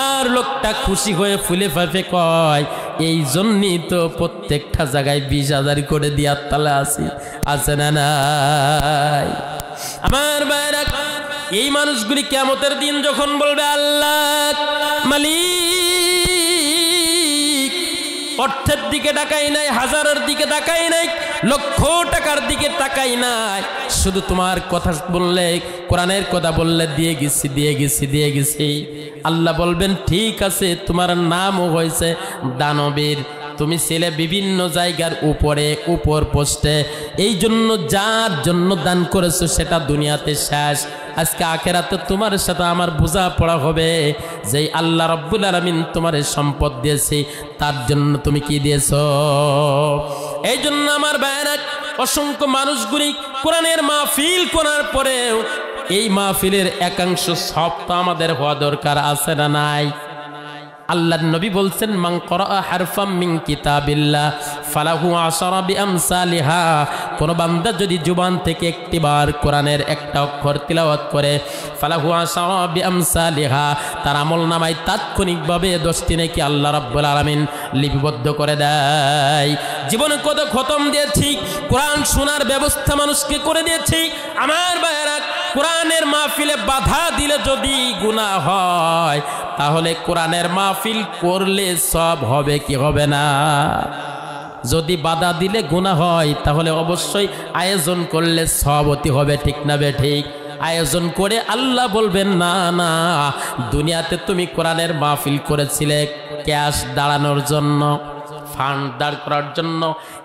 আর লোকটা খুশি হয়ে ফুলে ফাঁপে কয়, এই জন্যই তো প্রত্যেকটা জায়গায় 20,000 করে দিয়ার তালে আছে না নাই? আমার ভাইরা, এই মানুষগুলি কিয়ামতের দিন যখন বলবে আল্লাহ মালিক, অর্থের দিকে তাকাই নাই, হাজারের দিকে তাকাই নাই, লক্ষ টাকার দিকে তাকাই নাই, শুধু তোমার কথা বললে, কোরআনের কথা বললে দিয়ে গেছি, দিয়ে গেছি, দিয়ে গেছি। আল্লাহ বলবেন, ঠিক আছে, তোমার নামও হয়েছে দানবীর, তুমি ছেলে বিভিন্ন জায়গার উপরে উপর পোস্টে, এই জন্য যার জন্য দান করেছো সেটা দুনিয়াতে শেষ। আজকে আখেরাতে তোমার সাথে আমার বোঝা পড়া হবে, যে আল্লাহ রাব্বুল আলামিন তোমার সম্পদ দিয়েছে, তার জন্য তুমি কি দিয়েছো। এই জন্য আমার ভাইয়েরা, অসংখ্য মানুষগুলি কোরআনের মাহফিল করার পরেও এই মাহফিলের একাংশ সব তো আমাদের হওয়া দরকার আছে না নাই? আল্লাহর নবী বলছেন, মান ক্বারা হারফাম মিন কিতাবিল্লাহ ফালাহু আশরা বিআমসালিহা। কোন বান্দা যদি জবান থেকে একটিবার কোরআনের একটা অক্ষর তিলাওয়াত করে, ফালাহু আশরা বিআমসালিহা, তার আমলনামায় তাৎক্ষণিকভাবে 10টি নেকি আল্লাহ রাব্বুল আলামিন লিপিবদ্ধ করে দেয়। জীবনে কত খতম দিয়েছি, কোরআন শোনার ব্যবস্থা মানুষকে করে দিয়েছি। আমার ভাইয়েরা, কোরআনের মাহফিলে বাধা দিলে যদি গুনাহ হয়, তাহলে কোরআনের মাহফিল করলে সব হবে কি হবে না? যদি বাধা দিলে গুনাহ হয়, তাহলে অবশ্যই আয়োজন করলে সব অতি হবে, ঠিক না বে ঠিক? আয়োজন করে আল্লাহ বলবেন না না, দুনিয়াতে তুমি কোরআনের মাহফিল করেছিলে ক্যাশ দাঁড়ানোর জন্য, ফান্ড দাঁড় করার জন্য।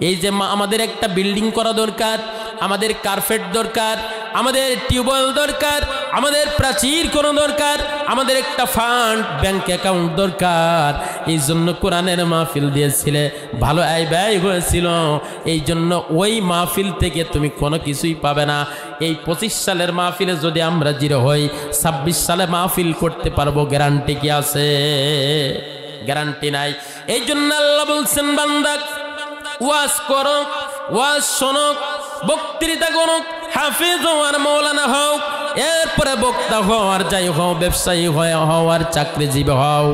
এই যে আমাদের একটা বিল্ডিং করা দরকার, আমাদের কার্পেট দরকার, আমাদের টিউবওয়েল দরকার, আমাদের প্রাচীর কোনো দরকার, আমাদের একটা ফান্ড ব্যাংক অ্যাকাউন্ট দরকার। এই জন্য কোরআনের মাহফিল দিয়েছিলে, ভালো আয় ব্যয় হয়েছিল, এই জন্য ওই মাহফিল থেকে তুমি কোনো কিছুই পাবে না। এই 25 সালের মাহফিলে যদি আমরা জিরো হই, 26 সালে মাহফিল করতে পারবো, গ্যারান্টি কি আছে? গ্যারান্টি নাই। এই জন্য আল্লাহ বলছেন বান্দা ওয়াজ করো, ওয়াজ শোনো, বক্তৃতা করো, হাফিজ হও আর মৌলানা হও, এরপরে বক্তা হও আর যাই হও, ব্যবসায়ী হও আর চাকরিজীবী হও,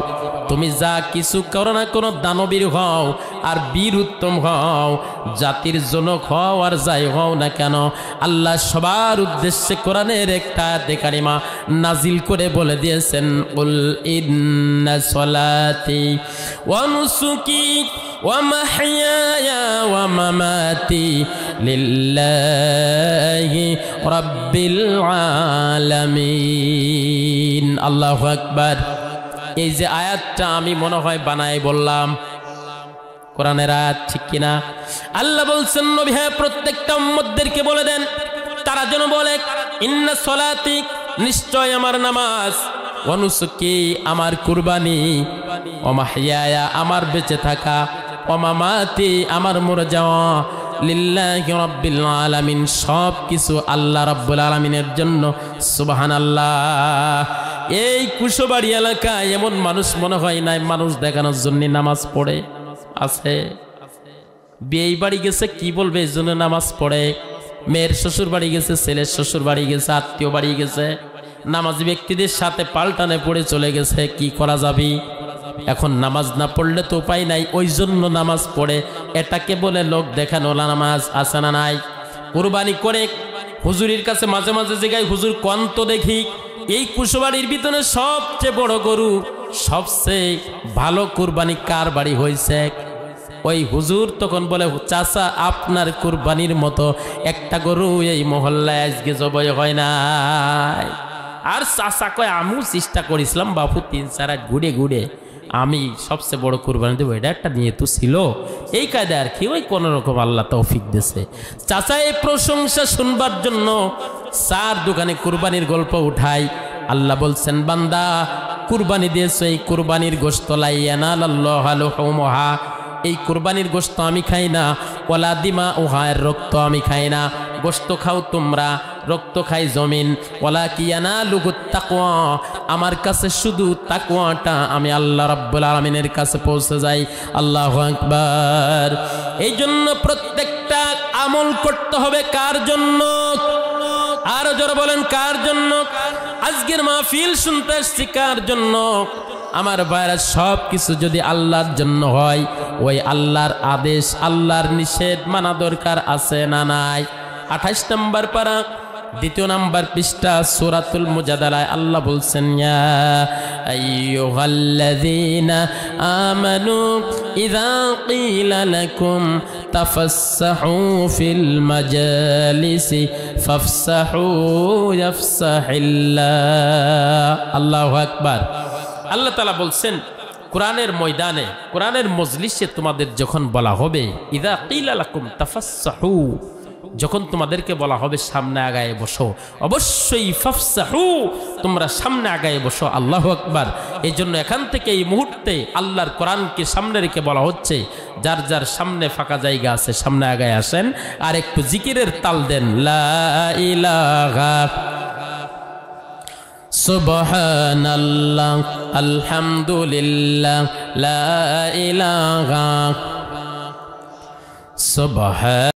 তুমি যা কিছু করো না কোনো দানবীর হও আর বীর উত্তম হও, জাতির জনক হও আর যাই হও না কেন, আল্লাহ সবার উদ্দেশ্যে কোরআনের একটা আয়াতে কারিমা নাজিল করে বলে দিয়েছেন, কুল ইন্না সলাতি ওয়া নুসুকি ওয়া মাহইয়ায়া ওয়া মামাতি লিল্লাহি রাব্বিল আলামিন। আল্লাহু আকবার। এই যে আয়াতটা আমি মনে হয় বানাই বললাম, কোরআনের আয়াত, ঠিক কিনা? আল্লাহ বলছেন নবী হ্যাঁ প্রত্যেকটা উম্মতদেরকে বলে দেন, তারা যেন বলে ইন্না সলাতি, নিশ্চয় আমার নামাজ, ওয়া নুসুকি আমার কুরবানি, ওয়া মাহইয়ায়া আমার বেঁচে থাকা, ওয়া মামাতি আমার মরে যাওয়া, লিল্লাহি রাব্বিল আলামিন সব কিছু আল্লাহ রাব্বুল আলামিনের জন্য। সুবহানাল্লাহ। এই কুশবাড়ি এলাকায় এমন মানুষ মনে হয় নাই মানুষ দেখানোর জন্য নামাজ পড়ে আছে। বিয়ে বাড়ি গেছে কি বলবে এই জন্য নামাজ পড়ে, মেয়ের শ্বশুর বাড়ি গেছে, ছেলের শ্বশুর বাড়ি গেছে, আত্মীয় বাড়ি গেছে, নামাজি ব্যক্তিদের সাথে পাল্টানে পড়ে চলে গেছে, কি করা যাবে? এখন নামাজ না পড়লে তো উপায় নাই, ওই জন্য নামাজ পড়ে, এটাকে বলে লোক দেখানো নামাজ। আছে না নাই? কুরবানি করে হুজুরির কাছে মাঝে মাঝে জায়গায় হুজুর কন্ত দেখি এই কুশবাড়ির ভিতরে সবচেয়ে বড় গরু, সবচেয়ে ভালো কুরবানি কার বাড়ি হয়েছে? ওই হুজুর তখন বলে, চাচা আপনার কুরবানির মতো একটা গরু এই মহল্লায় আজকে জবাই হয় নাই। আর চাচা কয় আমিও চেষ্টা করেছিলাম বাপু 3-4 ঘুরে ঘুরে আমি সবচেয়ে বড় কুরবানি দেবো, এটা একটা নিয়ে তো ছিল, এই কায়দা আর কি, ওই কোনো রকম আল্লাহ তৌফিক দিয়েছে। চাচা এই প্রশংসা শুনবার জন্য 4 দোকানে কুরবানির গল্প উঠাই। আল্লাহ বলছেন বান্দা কুরবানি দিয়েছে, এই কুরবানির গোশত লা ইয়ানালাল্লাহু লুহুমুহা, এই কুরবানির গোশত আমি খাই না, ওয়ালা দিমাউহা, এর রক্ত আমি খাই না। গোশত খাও তোমরা, রক্ত খাই জমিন। ওয়ালা ইয়ানালুহুত তাকওয়া, আমার কাছে শুধু তাকওয়াটা আমি আল্লাহ রাব্বুল আলামিনের কাছে পৌঁছে যাই। আল্লাহু আকবার। এই জন্য প্রত্যেকটা আমল করতে হবে কার জন্য? আরো জোরে বলেন কার জন্য? আজকের মাহফিল শুনতে আসছি কার জন্য? আমার ভাইরা সব কিছু যদি আল্লাহর জন্য হয়, ওই আল্লাহর আদেশ আল্লাহর নিষেধ মানা দরকার আছে না নাই? 28 নম্বর পারা 2 নম্বর পৃষ্ঠা সূরাতুল মুজাদালায় আল্লাহ বলছেন, ইয়া আইয়ুহাল্লাযীনা আমানু ইযা ক্বিলা লাকুম তাফাসসাহু ফিল মাজালিসি ফাফসাহু ইয়াফসাহিল্লাহ। আল্লাহু আকবার। আল্লাহ তাআলা বলছেন কোরআনের ময়দানে, কোরআনের মজলিসে তোমাদের যখন বলা হবে, ইযা ক্বিলা লাকুম তাফাসসাহু, যখন তোমাদেরকে বলা হবে সামনে আগায়ে বসো, অবশ্যই ফাফসাহু, তোমরা সামনে আগায়ে বসো। আল্লাহু আকবার। এই জন্য এখান থেকে এই মুহূর্তে আল্লাহর কোরআনকে সামনে রেখে বলা হচ্ছে, যার যার সামনে ফাঁকা জায়গা আছে সামনে আগায়ে আসেন আর একটু জিকিরের তাল দেন। লা ইলাহা সুবহানাল্লাহ আলহামদুলিল্লাহ লা ইলাহা সুবহান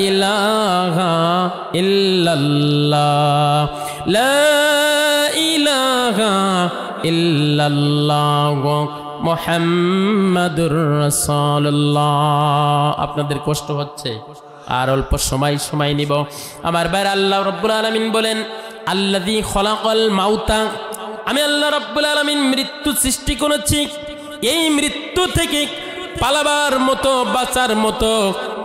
ইলাহা ইল্লাল্লাহ, লা ইলাহা ইল্লাল্লাহ মুহাম্মাদুর রাসূলুল্লাহ। আপনাদের কষ্ট হচ্ছে, আর অল্প সময় নিব। আমার ভাইরা, আল্লাহ রাব্বুল আলামিন বলেন, আল্লাযী খলাকাল মাউতা, আমি আল্লাহ রাব্বুল আলামিন মৃত্যু সৃষ্টি করেছি। এই মৃত্যু থেকে পালাবার মতো, বাঁচার মতো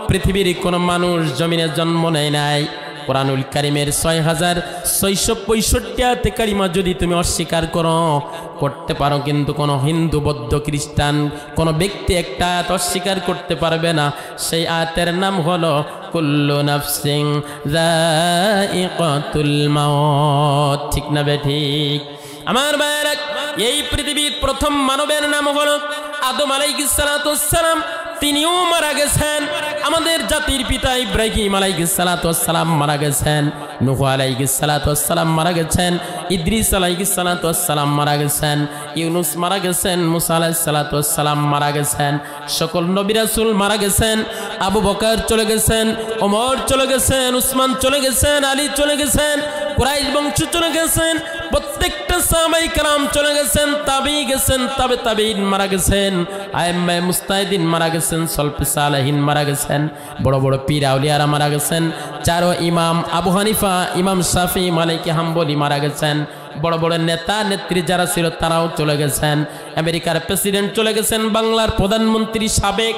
পৃথিবীর কোনো মানুষ জমিনে জন্ম নেয় নাই। কোরআনুল কারীমের 6665 আয়াতে কারিমা যদি তুমি অস্বীকার করতে পারো, কিন্তু কোনো হিন্দু, বৌদ্ধ, খ্রিস্টান কোনো ব্যক্তি একটা আয়াত অস্বীকার করতে পারবে না। সেই আয়াতের নাম হলো কুল্লু নাফসিন যায়িকাতুল মাউত। ঠিক না বেঠিক? আমার ভাইয়েরা, এই পৃথিবীর প্রথম মানবের নাম হলো আদম আলাইহিস সালাতু ওয়াস সালাম। তিনিও মারা গেছেন। আমাদের জাতির পিতা ইব্রাহিম আলাইহিস সালাতু ওয়াস সালাম মারা গেছেন। নূহ আলাইহিস সালাতু ওয়াস সালাম মারা গেছেন। ইদ্রিস আলাইহিস সালাতু ওয়াস সালাম মারা গেছেন। ইউনুস মারা গেছেন। মুসা আলাইহিস সালাতু ওয়াস সালাম মারা গেছেন। সকল নবী রাসূল মারা গেছেন। আবু বকর চলে গেছেন, ওমর চলে গেছেন, উসমান চলে গেছেন, আলী চলে গেছেন, কুরাইশ বংশ চলে গেছেন, প্রত্যেকটা সাহাবায়ে কেরাম চলে গেছেন, তাবেঈ গেছেন, তাবেঈন মারা গেছেন, আইম্মায়ে মুজতাহিদিন মারা গেছেন, সলফে সালেহিন মারা গেছেন, বড় বড় পীর আউলিয়ারা মারা গেছেন, চারো ইমাম আবু হানিফা, ইমাম শাফি, মালিকি, হাম্বলি মারা গেছেন, বড় বড় নেতা নেত্রী যারা ছিল তারাও চলে গেছেন, আমেরিকার প্রেসিডেন্ট চলে গেছেন, বাংলার প্রধানমন্ত্রী সাবেক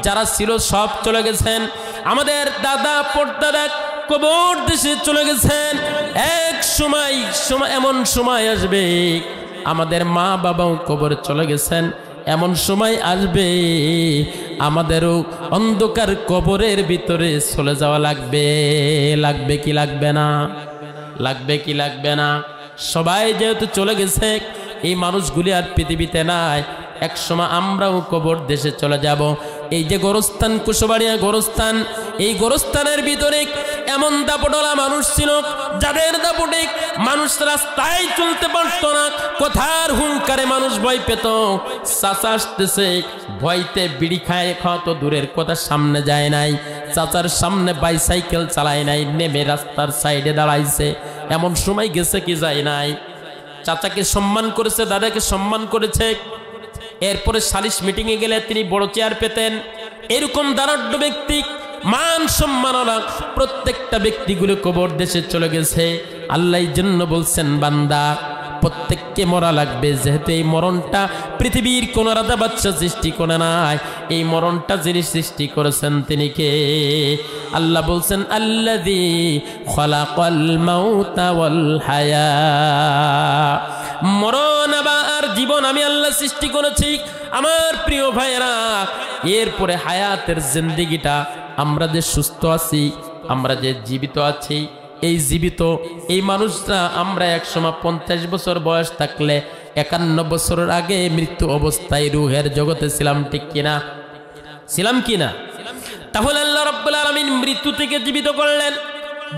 যারা ছিল সব চলে গেছেন, আমাদের দাদা পড়দাদা কবর দেশে চলে গেছেন। এক সময় এমন সময় আসবে আমাদের মা বাবাও কবরে চলে গেছেন। এমন সময় আসবে আমাদেরও অন্ধকার কবরের ভিতরে চলে যাওয়া লাগবে। লাগবে কি লাগবে না? লাগবে কি লাগবে না? সবাই যেহেতু চলে গেছে, এই মানুষগুলি আর পৃথিবীতে নাই। এক সময় আমরাও কবর দেশে চলে যাব। এই যে গোরস্থান, কুশবাড়িয়া গোরস্থান, এই গোরস্থানের ভিতরে এমন দাপটওয়ালা মানুষ ছিল যাদের দাপটে মানুষ রাস্তায় চলতে পারত না। কথার হুঙ্কারে মানুষ ভয় পেত। চাচা আসতেছে, ভয়তে বিড়ি খায়, খাওয়া তো দূরের কথা, সামনে যায় নাই। চাচার সামনে বাইসাইকেল চালায় নাই, নেমে রাস্তার সাইডে দাঁড়াইছে। এমন সময় গেছে কি যায় নাই। চাচাকে সম্মান করেছে, দাদাকে সম্মান করেছে। এরপরে সালিশ মিটিংয়ে গেলে তিনি বড় চেয়ার পেতেন। এরকম দারাঢ্য ব্যক্তি, মান সম্মাননা প্রত্যেকটা ব্যক্তিগুলো কবর দেশে চলে গেছে। আল্লাহর জন্য বলছেন, বান্দা প্রত্যেককে মরা লাগবে। যেহেতু এই মরণটা পৃথিবীর কোন রাজা বাদশা সৃষ্টি করে নাই, এই মরণটা যিনি সৃষ্টি করেছেন তিনি কে? আল্লাহ বলছেন, আল্লাযী খলাকাল মাউতা ওয়াল হায়া। মরণ আর জীবন আমি আল্লাহ সৃষ্টি করেছি। আমার প্রিয় ভাইয়েরা, এরপরে হায়াতের জিন্দেগিটা, আমরা যে সুস্থ আছি, আমরা যে জীবিত আছি, এই জীবিত এই মানুষরা আমরা একসময় 50 বছর বয়স থাকলে 51 বছরের আগে মৃত্যু অবস্থায় রুহের জগতে ছিলাম। ঠিক কিনা? ছিলাম কিনা? তাহলে আল্লাহ রাব্বুল আলামিন মৃত্যু থেকে জীবিত করলেন।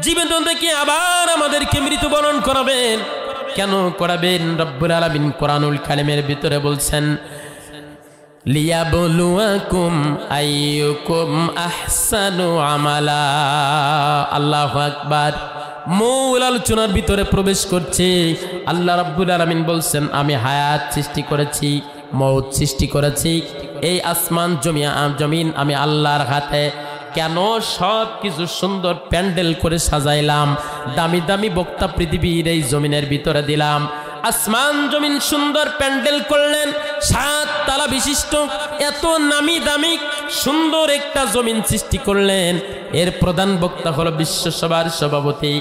জীবিত থেকে আবার আমাদেরকে মৃত্যুবরণ করাবেন। কেন করাবেন? রব্বুল আলামিন কোরআনুল কারীমের ভিতরে বলছেন, লিয়াবলুয়াকুম আইয়ুকুম আহসানু আমালা। আল্লাহু আকবার। মূল আলোচনার ভিতরে প্রবেশ করছে। আল্লাহ রাব্বুল আলামিন বলছেন, আমি হায়াত সৃষ্টি করেছি, মওত সৃষ্টি করেছি। এই আসমান জমিন আমি আল্লাহর হাতে। কেন সব কিছু সুন্দর প্যান্ডেল করে সাজাইলাম, দামি দামি বক্তা পৃথিবীর এই জমিনের ভিতরে দিলাম। আসমান জমিন সুন্দর প্যান্ডেল করলেন, 7 তলা বিশিষ্ট এত নামি দামি সুন্দর একটা জমিন সৃষ্টি করলেন। এর প্রধান বক্তা হলো বিশ্বসভার সভাপতি,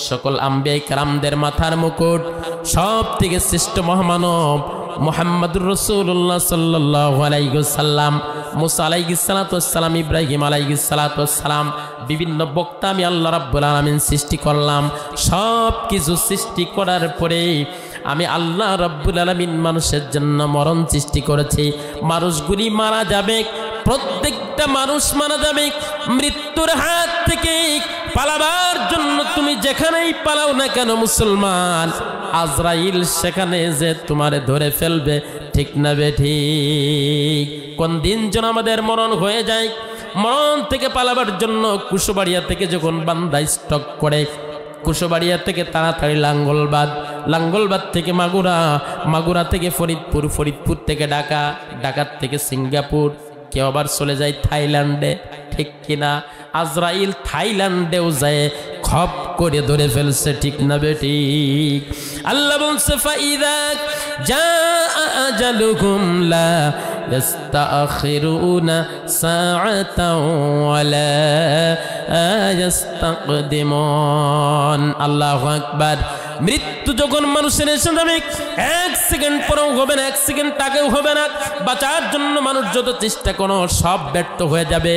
সকল আম্বিয়া কেরামদের মাথার মুকুট, সব থেকে শ্রেষ্ঠ মহামানব মুহাম্মদুর রাসূলুল্লাহ সাল্লাল্লাহু আলাইহি ওয়াসাল্লাম, মুসা আলাইহিস সালাতু ওয়াসসালাম, ইব্রাহিম আলাইহিস সালাতু ওয়াসসালাম। বিভিন্ন বক্তা আমি আল্লাহ রাব্বুল আলামিন সৃষ্টি করলাম। সব কিছু সৃষ্টি করার পরে আমি আল্লাহ রাব্বুল আলামিন মানুষের জন্য মরণ সৃষ্টি করেছি। মানুষগুলি মারা যাবে, প্রত্যেকটা মানুষ মারা যাবে। মৃত্যুর হাত থেকে পালাবার জন্য তুমি যেখানেই পালাও না কেন মুসলমান, আজরাইল সেখানে যে তোমারে ধরে ফেলবে। ঠিক না বেঠিক? কোন দিন যেন আমাদের মরণ হয়ে যায়, মরণ থেকে পালাবার জন্য কুশবাড়িয়া থেকে যখন বান্দা স্টক করে, কুশবাড়িয়া থেকে তাড়াতাড়ি লাঙ্গলবাদ থেকে মাগুরা, মাগুরা থেকে ফরিদপুর, ফরিদপুর থেকে ঢাকা, ঢাকার থেকে সিঙ্গাপুর, কেউ আবার চলে যায় থাইল্যান্ডে, ঠিক কিনা? আজরাইল থাইল্যান্ডেও যায় খপ করে ধরে ফেলছে, ঠিক না বেঠিক? আল্লাহ বলছে ফাইদা জাআ আজালুহুম লা ইস্তাখিরুনা সাআতাও ওয়ালা ইস্তাকদিমুন। আল্লাহু আকবার। মৃত্যু যখন মানুষের এসে যাবে, 1 সেকেন্ড পরেও হবে না, 1 সেকেন্ড আগেও হবে না। বাঁচার জন্য মানুষ যত চেষ্টা করো সব ব্যর্থ হয়ে যাবে।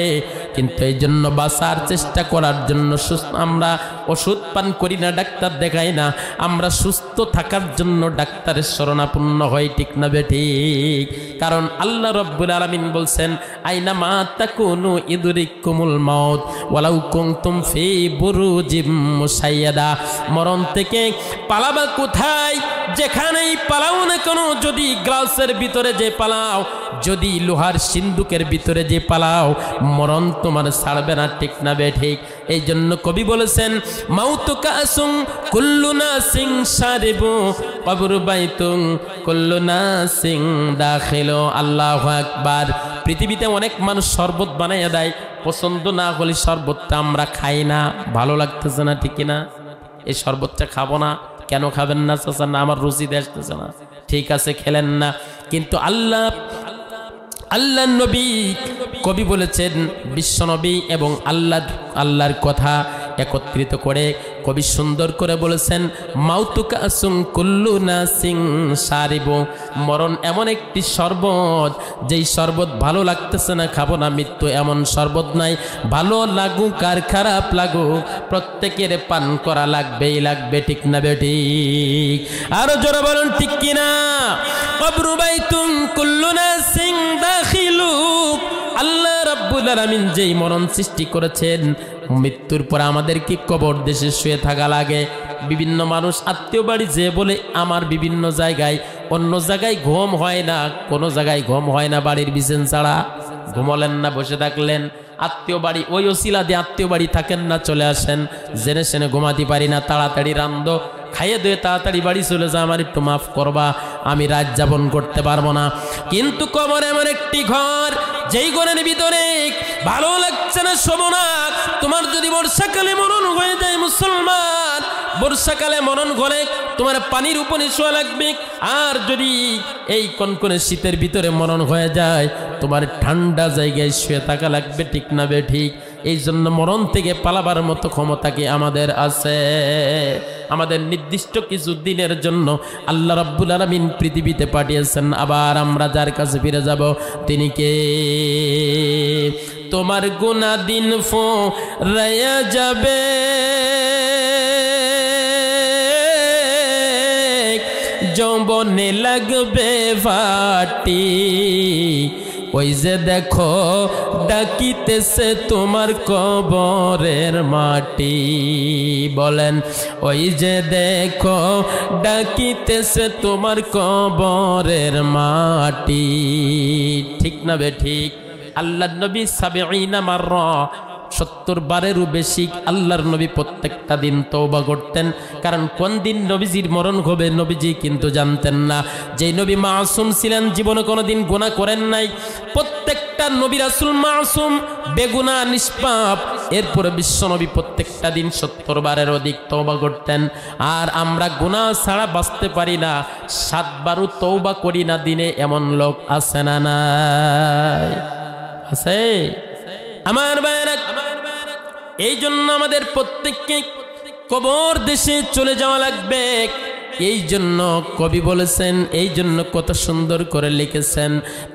কিন্তু এই জন্য বাঁচার চেষ্টা করার জন্য আমরা ওষুধ পান করি না, ডাক্তার দেখাই না, আমরা সুস্থ থাকার জন্য ডাক্তারের শরণাপন্ন হই, ঠিক না বেঠিক? কারণ আল্লাহ রাব্বুল আলামিন বলছেন আইনা মা তাকুনু ইদরিকুমুল মাউত ওয়ালাউ কুনতুম ফি বুরুজিম মুসাইয়াদা। মরণ থেকে পালাবা কোথায়? যেখানেই পালাও না কেন, যদি গ্লাসের ভিতরে যে পালাও, যদি লোহার সিন্দুকের ভিতরে যে পালাও, মরণ তোমার ছাড়বে না, ঠিক না বেঠিক? এই জন্য কবি বলেছেন মাউতু কাসুং কুল্লু নাসিং শারিবু কবরু বাইতুং কুল্লু নাসিং দাখিলু। আল্লাহু আকবার। পৃথিবীতে অনেক মানুষ শরবত বানাইয়া দেয়, পছন্দ না হলে শরবতটা আমরা খাই না, ভালো লাগতেছে না, ঠিক না? এই শরবতটা খাবো না, কেন খাবেন না চাচা? না, আমার রুচিতে আসতেছে না। ঠিক আছে, খেলেন না। কিন্তু আল্লাহ নবী, কবি বলেছেন, বিশ্ব নবী এবং আল্লাহর কথা একত্রিত করে কবি সুন্দর করে বলেছেন মাউতুকা আসুং কুল্লু নাসিং শারিবু। মরণ এমন একটি শরবত, যেই শরবত ভালো লাগতেছে না খাবো না। মৃত্যু এমন শরবত নাই, ভালো লাগুক আর খারাপ লাগুক প্রত্যেকের পান করা লাগবেই লাগবে, ঠিক না বেঠিক? আরো জোরে বলুন, ঠিক কিনা? কবরু বাইতুম কুল্লু নাসিং দাখিলু। আল্লাহ রাব্বুল আলামিন যেই মরণ সৃষ্টি করেছেন, মৃত্যুর পর আমাদেরকে কবর দেশে শুয়ে থাকা লাগে। বিভিন্ন মানুষ আত্মীয় বাড়ি যে বলে আমার বিভিন্ন জায়গায়, অন্য জায়গায় ঘুম হয় না, কোনো জায়গায় ঘুম হয় না বাড়ির বিছান ছাড়া। ঘুমলেন না, বসে থাকলেন, আত্মীয় বাড়ি, ওই ওসিলা দিয়ে আত্মীয় বাড়ি থাকেন না, চলে আসেন। জেনে শুনে ঘুমাতে পারি না, তাড়াতাড়ি রান্ধো, খাইয়ে দিয়ে তাড়াতাড়ি বাড়ি চলে যা, আমার একটু মাফ করবা, আমি রাত যাপন করতে পারবো না। কিন্তু কবর এমন একটি ঘর, যেই ঘরের ভিতরে ভালো লাগছে না, শোবো না। তোমার যদি বর্ষাকালে মরণ হয়ে যায় মুসলমান, বর্ষাকালে মরণ ঘরে তোমার পানির উপরে শোয়া লাগবে। আর যদি এই কনকনে শীতের ভিতরে মরণ হয়ে যায়, তোমার ঠান্ডা জায়গায় শুয়ে থাকা লাগবে, ঠিক না বেঠিক? এই জন্য মরণ থেকে পালাবার মতো ক্ষমতা কি আমাদের আছে? আমাদের নির্দিষ্ট কিছু দিনের জন্য আল্লাহ রাব্বুল আলামিন পৃথিবীতে পাঠিয়েছেন। আবার আমরা যার কাছে ফিরে যাব, তিনি কে? তোমার গুনাহ দিন ফুরাইয়া যাবে, যৌবনে লাগবে ফাটি। ওই যে দেখো ডাকিতেছে তোমার কবরের মাটি। বলেন, ওই যে দেখো ডাকিতেছে তোমার কবরের মাটি, ঠিক না বেঠিক? আল্লাহর নবী ৭০ মাররা, ৭০ বারেরও বেশি আল্লাহর নবী প্রত্যেকটা দিন তওবা করতেন। কারণ কোন দিন নবীজির মরণ হবে নবীজি কিন্তু জানতেন না। যেই নবী মাসুম ছিলেন, জীবনে কোনোদিন গুনাহ করেন নাই, প্রত্যেকটা নবী রাসূল মাসুম, বেগুনাহ, নিষ্পাপ। এরপরে বিশ্ব নবী প্রত্যেকটা দিন ৭০ বারের অধিক তওবা করতেন। আর আমরা গুনাহ ছাড়া বাঁচতে পারি না, ৭ বারও তওবা করি না দিনে, এমন লোক আছে না নাই? আছে আমার ভাইরা। এই জন্য আমাদের প্রত্যেককে কবর দেশে চলে যাওয়া লাগবে। এই জন্য কবি বলেছেন, এই জন্য কত সুন্দর করে লিখেছেন,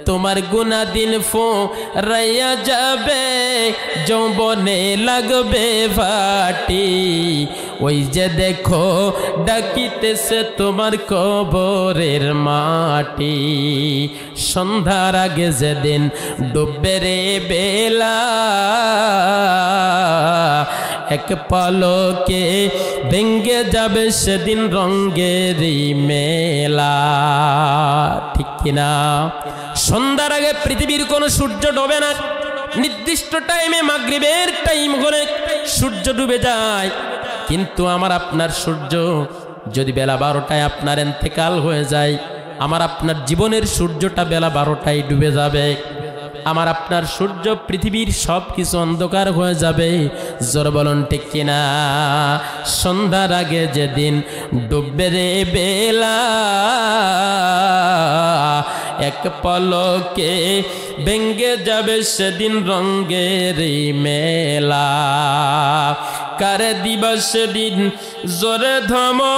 তোমার গুনাহ দিন ফুরাইয়া যাবে, যৌবনে লাগবে ফাটি। ওই যে দেখো ডাকিতেছে তোমার কবরের মাটি। সন্ধ্যার আগে যেদিন ডুববে রে বেলা, এক পলকে ভেঙ্গে যাবে সেদিন রঙ্গেরই মেলা, ঠিক কিনা? সন্ধ্যার আগে পৃথিবীর কোনো সূর্য ডোবে না, নির্দিষ্ট টাইমে মাগরিবের টাইম হলে সূর্য ডুবে যায়, কিন্তু আমার আপনার সূর্য যদি বেলা 12টায় আপনার ইন্তেকাল হয়ে যায়, আমার আপনার জীবনের সূর্যটা বেলা 12টায় ডুবে যাবে। আমার আপনার সূর্য পৃথিবীর সব কিছু অন্ধকার হয়ে যাবে। জোর বলুন ঠিক কিনা? সন্ধ্যার আগে যেদিন ডুববে রে বেলা, এক পলকে ভেঙ্গে যাবে সেদিন রঙের মেলা। কার দিবস দিন জোরে ধমক,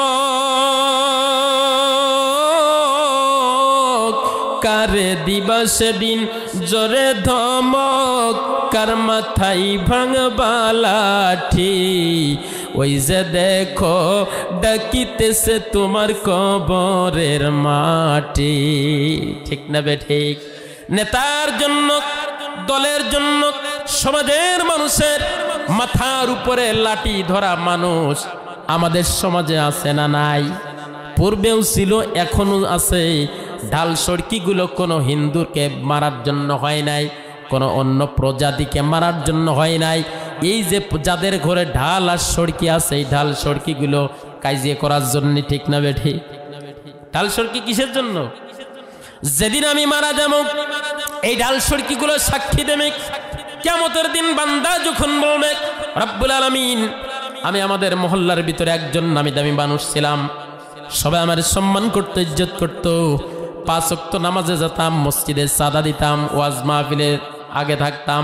কারে দিবস দিন জোরে ধমক, কার মাথায় ভাঙবা লাঠি, ওই যে দেখো ডাকিতেছে তোমার কবরের মাটি। ঠিক না বে ঠিক? নেতার জন্য, দলের জন্য, সমাজের মানুষের মাথার উপরে লাঠি ধরা মানুষ আমাদের সমাজে আছে না নাই? পূর্বেও ছিল, এখনো আছে। ঢাল সড়কিগুলো কোনো হিন্দুকে মারার জন্য হয় নাই, কোনো অন্য প্রজাতিকে মারার জন্য হয় নাই। এই যে যাদের ঘরে ঢাল আর সড়কি আছে, এই ঢাল সড়কিগুলো কাজিয়ে করার জন্য। ঠিক না বেঠি? ঢাল সড়কি কিসের জন্য? যেদিন আমি মারা যাব এই ঢাল সড়কিগুলো সাক্ষী দেবে। কিয়ামতের দিন বান্দা যখন বলবে, রব্বুল আলামিন, আমি আমাদের মহল্লার ভিতরে একজন নামি দামি মানুষ ছিলাম, সবাই আমার সম্মান করতো, ইজ্জত করতো, 5 ওয়াক্ত নামাজে যেতাম, মসজিদে সাদা দিতাম, ওয়াজ মাহফিলের আগে থাকতাম।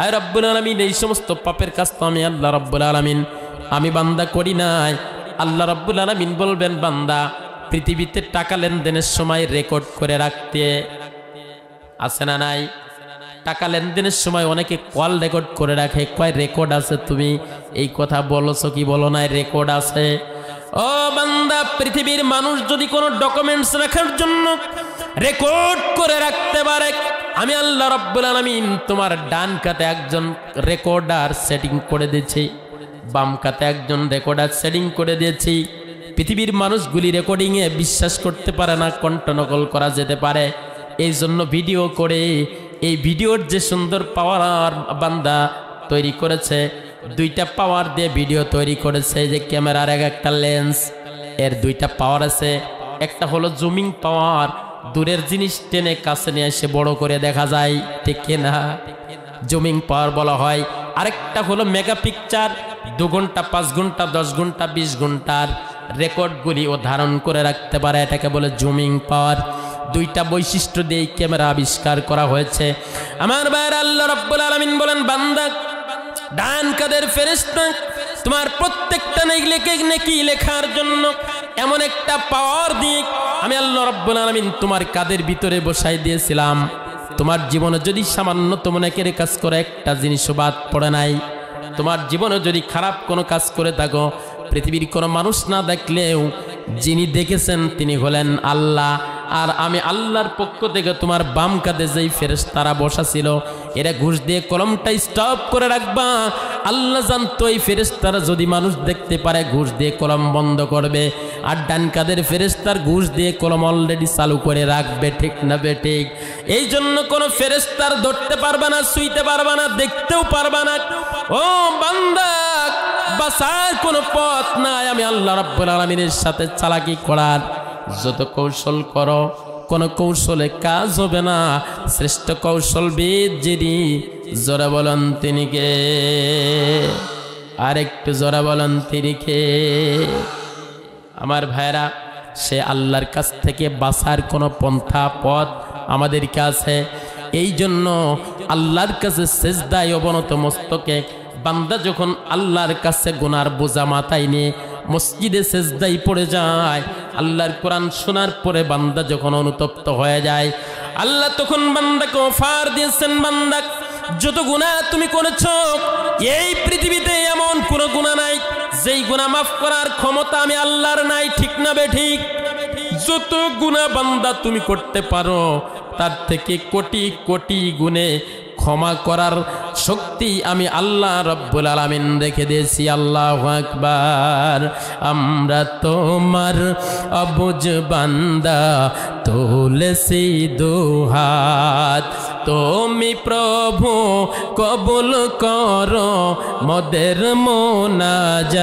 আয় রব্বুল আলামিন, এই সমস্ত পাপের কাজ তো আমি আল্লাহ রব্বুল আলামিন আমি বান্দা করি নাই। আল্লাহ রব্বুল আলামিন বলবেন, বান্দা পৃথিবীতে টাকা লেনদেনের সময় রেকর্ড করে রাখতে আছে না নাই? টাকা লেনদেনের সময় অনেকে কল রেকর্ড করে রাখে। কয় রেকর্ড আছে? তুমি এই কথা বলছো কি বলো নাই? রেকর্ড আছে। ও বান্দা, পৃথিবীর মানুষ যদি কোনো ডকুমেন্টস রাখার জন্য রেকর্ড করে রাখতে পারে, আমি আল্লাহ রাব্বুল আলামিন তোমার ডান কাতে একজন রেকর্ডার সেটিং করে দিয়েছি, বাম কাতে একজন রেকর্ডার সেটিং করে দিয়েছি। পৃথিবীর মানুষগুলি রেকর্ডিংয়ে বিশ্বাস করতে পারে না, কণ্ঠ নকল করা যেতে পারে। এই জন্য ভিডিও করে, এই ভিডিওর যে সুন্দর পাওয়ার বান্দা তৈরি করেছে, 2টা পাওয়ার দিয়ে ভিডিও তৈরি করেছে। যে ক্যামেরার একটা লেন্স, এর 2টা পাওয়ার আছে। একটা হলো জুমিং পাওয়ার, দূরের জিনিস টেনে কাছে নিয়ে এসে বড় করে দেখা যায়। ঠিক কিনা? জুমিং পাওয়ার বলা হয়। আরেকটা হলো মেগা পিকচার, 2 ঘন্টা, 5 ঘন্টা, 10 ঘন্টা, 20 ঘন্টার রেকর্ডগুলি ও ধারণ করে রাখতে পারে, এটাকে বলে জুমিং পাওয়ার। 2টা বৈশিষ্ট্য দিয়ে ক্যামেরা আবিষ্কার করা হয়েছে। আমার ভাইয়ের, আল্লাহ রাব্বুল আলামিন বলেন, বান্দা ডান কাদের ফেরেশতা তোমার প্রত্যেকটা নেকি লেখার জন্য এমন একটা পাওয়ার দিয়ে আমি আল্লাহ রাব্বুল আলামিন তোমার কাদের ভিতরে বসাই দিয়েছিলাম। তোমার জীবনে যদি সামান্যতম নেকের কাজ করে একটা জিনিসও বাদ পড়ে নাই, তোমার জীবনে যদি খারাপ কোনো কাজ করে থাকো, পৃথিবীর কোনো মানুষ না দেখলেও যিনি দেখেছেন তিনি হলেন আল্লাহ। আর আমি আল্লাহর পক্ষ থেকে তোমার বাম কাঁধে যেই ফেরেশতারা বসা ছিল, এরা ঘুষ দিয়ে কলমটা স্টপ করে রাখবা। আল্লাহ জানতো এই ফেরেশতারা যদি মানুষ দেখতে পারে ঘুষ দিয়ে কলম বন্ধ করবে, আর ডান কাঁধের ফেরেশতার ঘুষ দিয়ে কলম অলরেডি চালু করে রাখবে। ঠিক না বে ঠিক? এই জন্য কোনো ফেরেশতার ধরতে পারবা না, ছুঁইতে পারবা না, দেখতেও পারবা না। ও বান্দা, বাঁচার কোনো পথ নাই। আমি আল্লাহ রাব্বুল আলামিনের সাথে চালাকি করার যত কৌশল করো, কোনো কৌশলে কাজ হবে না। শ্রেষ্ঠ কৌশলবিদ যিনি, জোরে বলেন তিনি কে? আর একটু জোরে বলেন তিনি কে? আমার ভাইরা, সে আল্লাহর কাছ থেকে বাঁচার কোনো পন্থা পথ আমাদের কাছে। এই জন্য আল্লাহর কাছে সেজদায় অবনত মস্তকে বান্দা যখন আল্লাহর কাছে গুনার বোঝা মাথায় নিয়ে মসজিদে সেজদায় পড়ে যায়, আল্লাহর কোরআন শোনার পরে বান্দা যখন অনুতপ্ত হয়ে যায়, আল্লাহ তখন বান্দাকে অফার দিয়েছেন, বান্দা যত গুনাহ তুমি করেছো এই পৃথিবীতে এমন কোনো গুনাহ নাই যেই গুনাহ মাফ করার ক্ষমতা আমি আল্লাহর নাই। ঠিক না বে ঠিক? যত গুনাহ বান্দা তুমি করতে পারো তার থেকে কোটি কোটি গুণে ক্ষমা করার শক্তি আমি আল্লাহ রাব্বুল আলামিন রেখে দিয়েছি। আল্লাহু আকবার। আমরা তোমার অবুঝ বান্দা, তুলেছি দুহাত, তুমি প্রভু কবুল করো মোদের মোনাজাত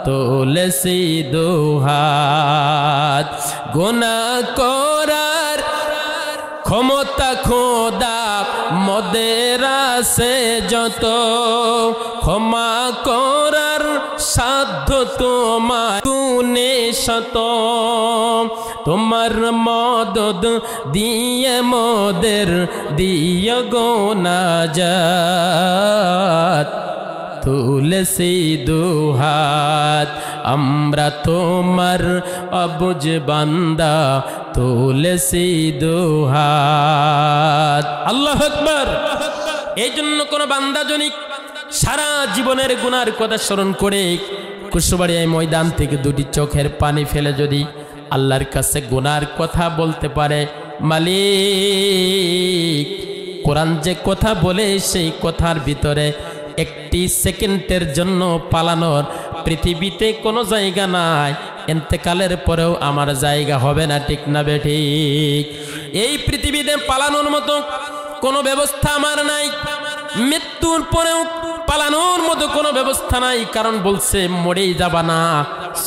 তুলসী দুহাত গুনাহ করার ক্ষমতা খোদা মোদের আছে যত ক্ষমা করার সাধ্য তোমার গুণে শত তোমার মদদ দিয়ে মোদের দিয় গো নাজাত তুলসী দুহাত আমরা তোমার অবুঝ বান্দা তুলসী দুহাত আল্লাহু আকবার। এই জন্য কোন বান্দা জনিক সারা জীবনের গুনার কথা স্মরণ করে কুশবাড়িয়া ময়দান থেকে দুটি চোখের পানি ফেলে যদি আল্লাহর কাছে গুনার কথা বলতে পারে, মালিক কোরআন যে কথা বলে সেই কথার ভিতরে একটি সেকেন্ডের জন্য পালানোর পৃথিবীতে কোনো জায়গা নাই, ইন্তেকালের পরেও আমার জায়গা হবে না, ঠিক না বেঠিক? এই পৃথিবীতে পালানোর মতো কোনো ব্যবস্থা আমার নাই, মৃত্যুর পরেও পালানোর মতো কোনো ব্যবস্থা নাই, কারণ বলছে মরেই যাবা না,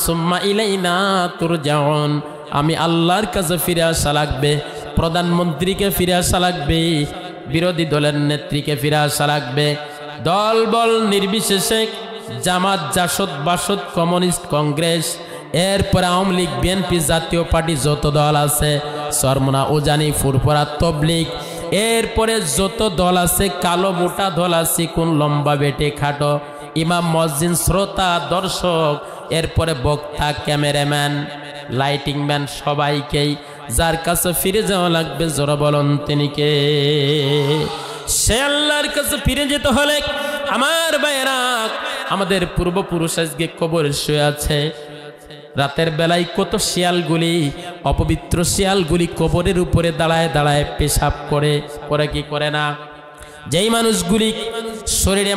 সুম্মা ইলাইনা তুরজাউন, আমি আল্লাহর কাছে ফিরে আসা লাগবে, প্রধানমন্ত্রীকে ফিরে আসা লাগবে, বিরোধী দলের নেত্রীকে ফিরে আসা লাগবে, দল বল নির্বিশেষে জামাত জাসদ বাসদ কমিউনিস্ট কংগ্রেস এরপরে আওয়ামী লীগ বিএনপি জাতীয় পার্টি যত দল আছে সরমনা উজানি ফুরফুরা তবলিগ এরপরে যত দল আছে কালো মোটা দল আছে কোন লম্বা বেটে খাটো ইমাম মসজিদ শ্রোতা দর্শক এরপরে বক্তা ক্যামেরাম্যান লাইটিং ম্যান সবাইকেই যার কাছে ফিরে যাওয়া লাগবে জোরে বলুন তিনি কে? সে আল্লাহর কাছে ফিরে যেতে হলে আমার ভাইয়েরা আমাদের পূর্বপুরুষ আজকে কবরে শুয়ে আছে, রাতের বেলায় কত শিয়ালগুলি অপবিত্র শিয়ালগুলি কবরের উপরে দাঁড়ায় দাঁড়ায় পেশাব করে, করে কি করে না? যেই মানুষগুলি শরীরে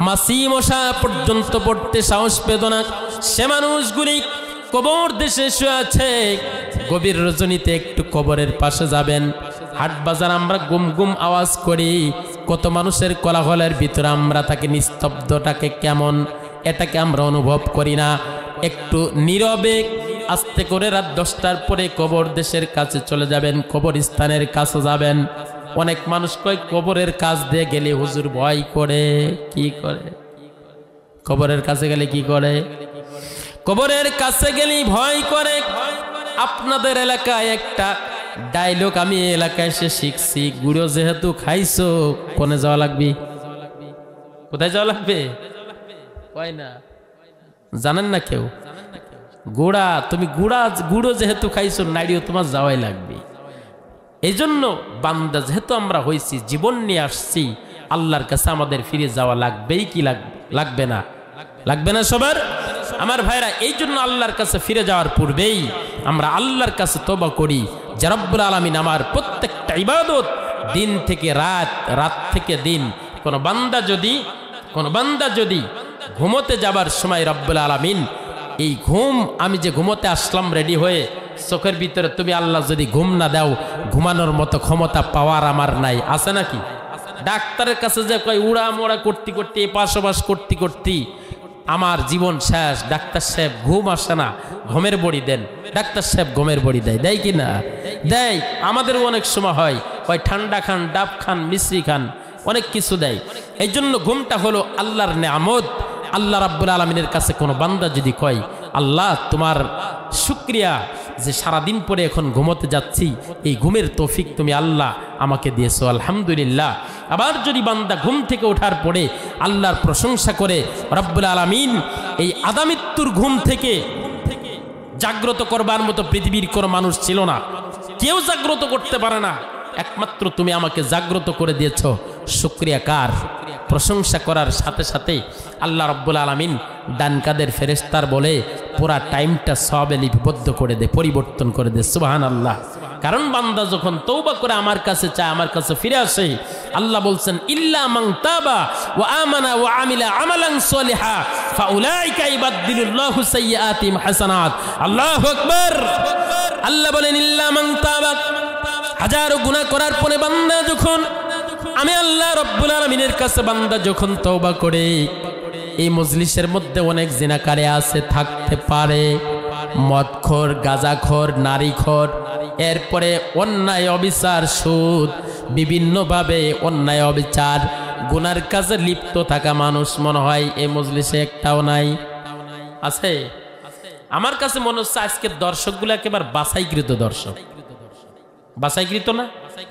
মাছি মশা পর্যন্ত পড়তে সাহস পেত না, সে মানুষগুলি কবর দেশে শুয়ে আছে। গভীর রজনীতে একটু কবরের পাশে যাবেন, হাট বাজার আমরা গুম গুম আওয়াজ করি, কত মানুষের কোলাহলের ভিতরে আমরা তাকে নিস্তব্ধটাকে কেমন এটাকে আমরা অনুভব করি না। একটু নীরবে আস্তে করে রাত 10টার পরে কবর দেশের কাছে চলে যাবেন, কবরস্থানের কাছে যাবেন। অনেক মানুষ কয় কবরের কাছ দিয়ে গেলে হুজুর ভয় করে, কি করে? কবরের কাছে গেলে কি করে? কবরের কাছে গেলে ভয় করে। আপনাদের এলাকায় একটা ডায়লগ আমি এলাকায় এসে শিখছি, গুড়ো যেহেতু খাইছো কোনে যাওয়া লাগবে? কোথায় যাওয়া লাগবে? কয় না, জানেন না কেউ? গুড়া, তুমি গুড়ো যেহেতু খাইছো নাড়িও তোমার যাওয়াই লাগবে। এই জন্য বান্দা যেহেতু আমরা হয়েছি, জীবন নিয়ে আসছি, আল্লাহর কাছে আমাদের ফিরে যাওয়া লাগবেই কি লাগবে না? লাগবে না সবার? আমার ভাইরা, এই জন্য আল্লাহর কাছে ফিরে যাওয়ার পূর্বেই আমরা আল্লাহর কাছে তওবা করি যে রব্বুল আলামিন আমার প্রত্যেকটা ইবাদত দিন থেকে রাত, রাত থেকে দিন, কোন বান্দা যদি ঘুমোতে যাবার সময় রব্বুল আলামিন এই ঘুম, আমি যে ঘুমোতে আসলাম রেডি হয়ে, চোখের ভিতরে তুমি আল্লাহ যদি ঘুম না দাও, ঘুমানোর মতো ক্ষমতা পাওয়ার আমার নাই, আছে নাকি? ডাক্তারের কাছে যে কয় উড়া মোড়া করতে করতে এপাশ ওপাশ করতে আমার জীবন শেষ, ডাক্তার সাহেব ঘুম আসে না, ঘুমের বড়ি দেন। ডাক্তার সাহেব ঘুমের বড়ি দেয় কি না? দেয়। আমাদেরও অনেক সময় হয়, কয় ঠান্ডা খান, ডাব খান, মিশ্রি খান, অনেক কিছু দেয়। এই জন্য ঘুমটা হলো আল্লাহর নেয়ামত। আল্লাহ রাব্বুল আলামিনের কাছে কোনো বান্দা যদি কয় আল্লাহ তোমার শুকরিয়া যে সারাদিন পরে এখন ঘুমোতে যাচ্ছি, এই ঘুমের তৌফিক তুমি আল্লাহ আমাকে দিয়েছো, আলহামদুলিল্লাহ। আবার যদি বান্দা ঘুম থেকে ওঠার পরে আল্লাহর প্রশংসা করে, রব্বুল আলামিন এই আদামৃত্যুর ঘুম থেকে জাগ্রত করবার মতো পৃথিবীর কোনো মানুষ ছিল না, কেউ জাগ্রত করতে পারে না, একমাত্র তুমি আমাকে জাগ্রত করে দিয়েছ, শুকরিয়া কার? প্রশংসা করার সাথে সাথে আল্লাহ রব্বুল আলামিন ডান কাদের ফেরেশতার বলে পুরা টাইমটা সবে লিপিবদ্ধ করে দে, পরিবর্তন করে দে, সুবহানাল্লাহ। কারণ বান্দা যখন তওবা করে আমার কাছে চায়, আমার কাছে ফিরে আসে, আল্লাহ বলছেন ইল্লা মান তাবা ওয়া আমানা ওয়া আমিলা আমালান সলিহা ফাউলাইকা ইবাদদিলুল্লাহু সাইয়্যাতিহিম হাসানাত। আল্লাহু আকবার। আল্লাহ বলেন ইল্লা মান তাবা, হাজারো গুনাহ করার পরে বান্দা যখন আমি আল্লাহ রাব্বুল আলামিনের কাছে বান্দা যখন তওবা করে, এই মজলিসের মধ্যে অনেক জিনাকারে আছে, থাকতে পারে, মদখোর, গাঁজাখোর, নারীখোর, এরপরে অন্যায় অবিচার, সুদ, বিভিন্নভাবে অন্যায় অবিচার গুনার কাজে লিপ্ত থাকা মানুষ মনে হয় এই মজলিসে একটাও নাই। আছে? আমার কাছে মনে হচ্ছে আজকের দর্শকগুলো একেবারে বাছাইকৃত দর্শক। বাছাইকৃত না?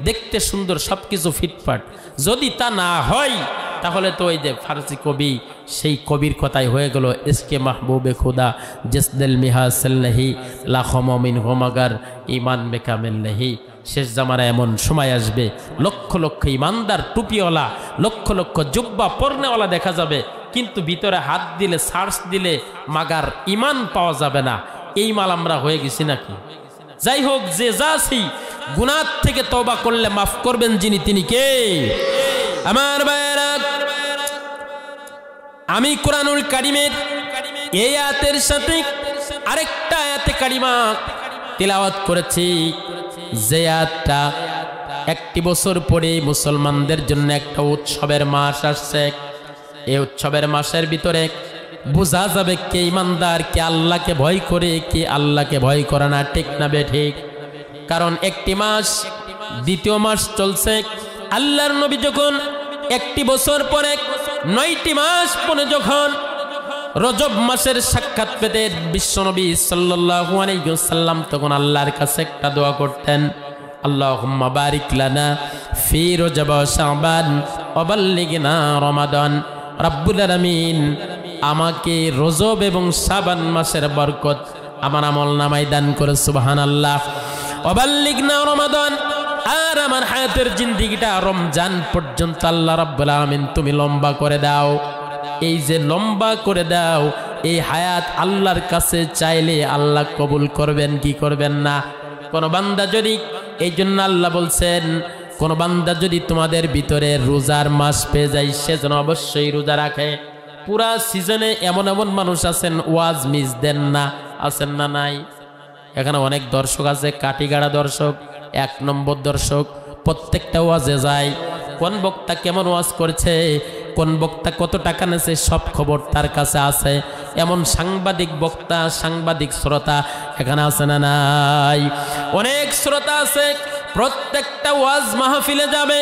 দেখতে সুন্দর, সবকিছু ফিটফাট। যদি তা না হয় তাহলে তো ওই যে ফারসি কবি, সেই কবির কথাই হয়ে গেল, ইসকে মাহবুবে খুদা জসদিল মিহাসিল নেহি লাখো মুমিন হো মগর ঈমান মে কামিল নেহি। শেষ জামানায় এমন সময় আসবে লক্ষ লক্ষ ইমানদার টুপিওয়ালা, লক্ষ লক্ষ জুব্বা পরনেওয়ালা দেখা যাবে, কিন্তু ভিতরে হাত দিলে, সার্চ দিলে মাগার ইমান পাওয়া যাবে না। এই মাল আমরা হয়ে গেছি নাকি? যাই হোক, যে যা আছি, গুনাহ থেকে তওবা করলে মাফ করবেন যিনি, তিনি কে? আমার ভাইয়েরা, আমি কোরআনুল কারীমের এই আয়াতের সাথে আরেকটা আয়াতে কারিমা তিলাওয়াত করেছি, যে আয়াতটা একটি বছর পরে মুসলমানদের জন্য একটা উৎসবের মাস আসছে। এই উৎসবের মাসের ভিতরে বোঝা যাবে কে ইমানদার, কে আল্লাহকে ভয় করে, কে আল্লাহকে ভয় করে না। ঠিক না বেঠিক? কারণ একটি মাস, দ্বিতীয় মাস চলছে। আল্লাহর নবী যখন একটি বছর পরে 9টি মাস পরে যখন রজব মাসের সাক্ষাৎ পেতে বিশ্বনবী সাল্লাল্লাহু আলাইহি ওয়াসাল্লাম তখন আল্লাহর কাছে একটা দোয়া করতেন, আল্লাহুম্মা বারিক লানা ফি রজব ওয়া শাবান ওয়া বাল্লিগনা রমাদান। রব্বুল আলামিন আমাকে রজব এবং শাবান মাসের বরকত আমার আমলনামায় দান করে, সুবহানাল্লাহ। ওয়া বাল্লিগনা রমাদান, আর আমার হায়াতের জিন্দেগিটা রমজান পর্যন্ত আল্লাহ রাব্বুল আলামিন তুমি লম্বা করে দাও। এই যে লম্বা করে দাও, এই হায়াত আল্লাহর কাছে চাইলে আল্লাহ কবুল করবেন কি করবেন না? কোন বান্দা যদি, এই জন্য আল্লাহ বলছেন, কোন বান্দা যদি তোমাদের ভিতরে রোজার মাস পেয়ে যায়, সে যেন অবশ্যই রোজা রাখে। পুরা সিজনে এমন এমন মানুষ আছেন ওয়াজ মিস দেন না, আছেন না নাই? এখানে অনেক দর্শক আছে, কাটিগাড়া দর্শক, 1 নম্বর দর্শক, প্রত্যেকটা ওয়াজে যায়। কোন বক্তা কেমন ওয়াজ করছে, কোন বক্তা কত টাকা নেছে, সব খবর তার কাছে আছে। এমন সাংবাদিক বক্তা, সাংবাদিক শ্রোতা এখানে আছে না নাই? অনেক শ্রোতা আছে, প্রত্যেকটা ওয়াজ মাহফিলে যাবে,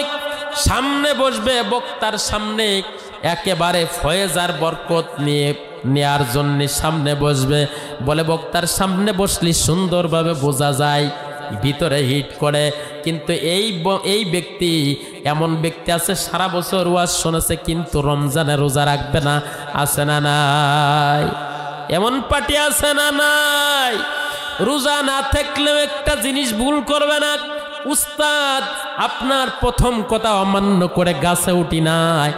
সামনে বসবে, বক্তার সামনে একেবারে ফয়েজার বরকত নিয়ে নেয়ার জন্য সামনে বসবে। বলে বক্তার সামনে বসলে সুন্দরভাবে বোঝা যায়, ভিতরে হিট করে। কিন্তু এই ব্যক্তি, এমন ব্যক্তি আছে সারা বছর ওয়াজ শুনেছে কিন্তু রমজানে রোজা রাখবে না, আছে না নাই? এমন পার্টি আছে না নাই? রোজা না থাকলেও একটা জিনিস ভুল করবে না, উস্তাদ আপনার প্রথম কথা অমান্য করে গাছে উঠি নাই,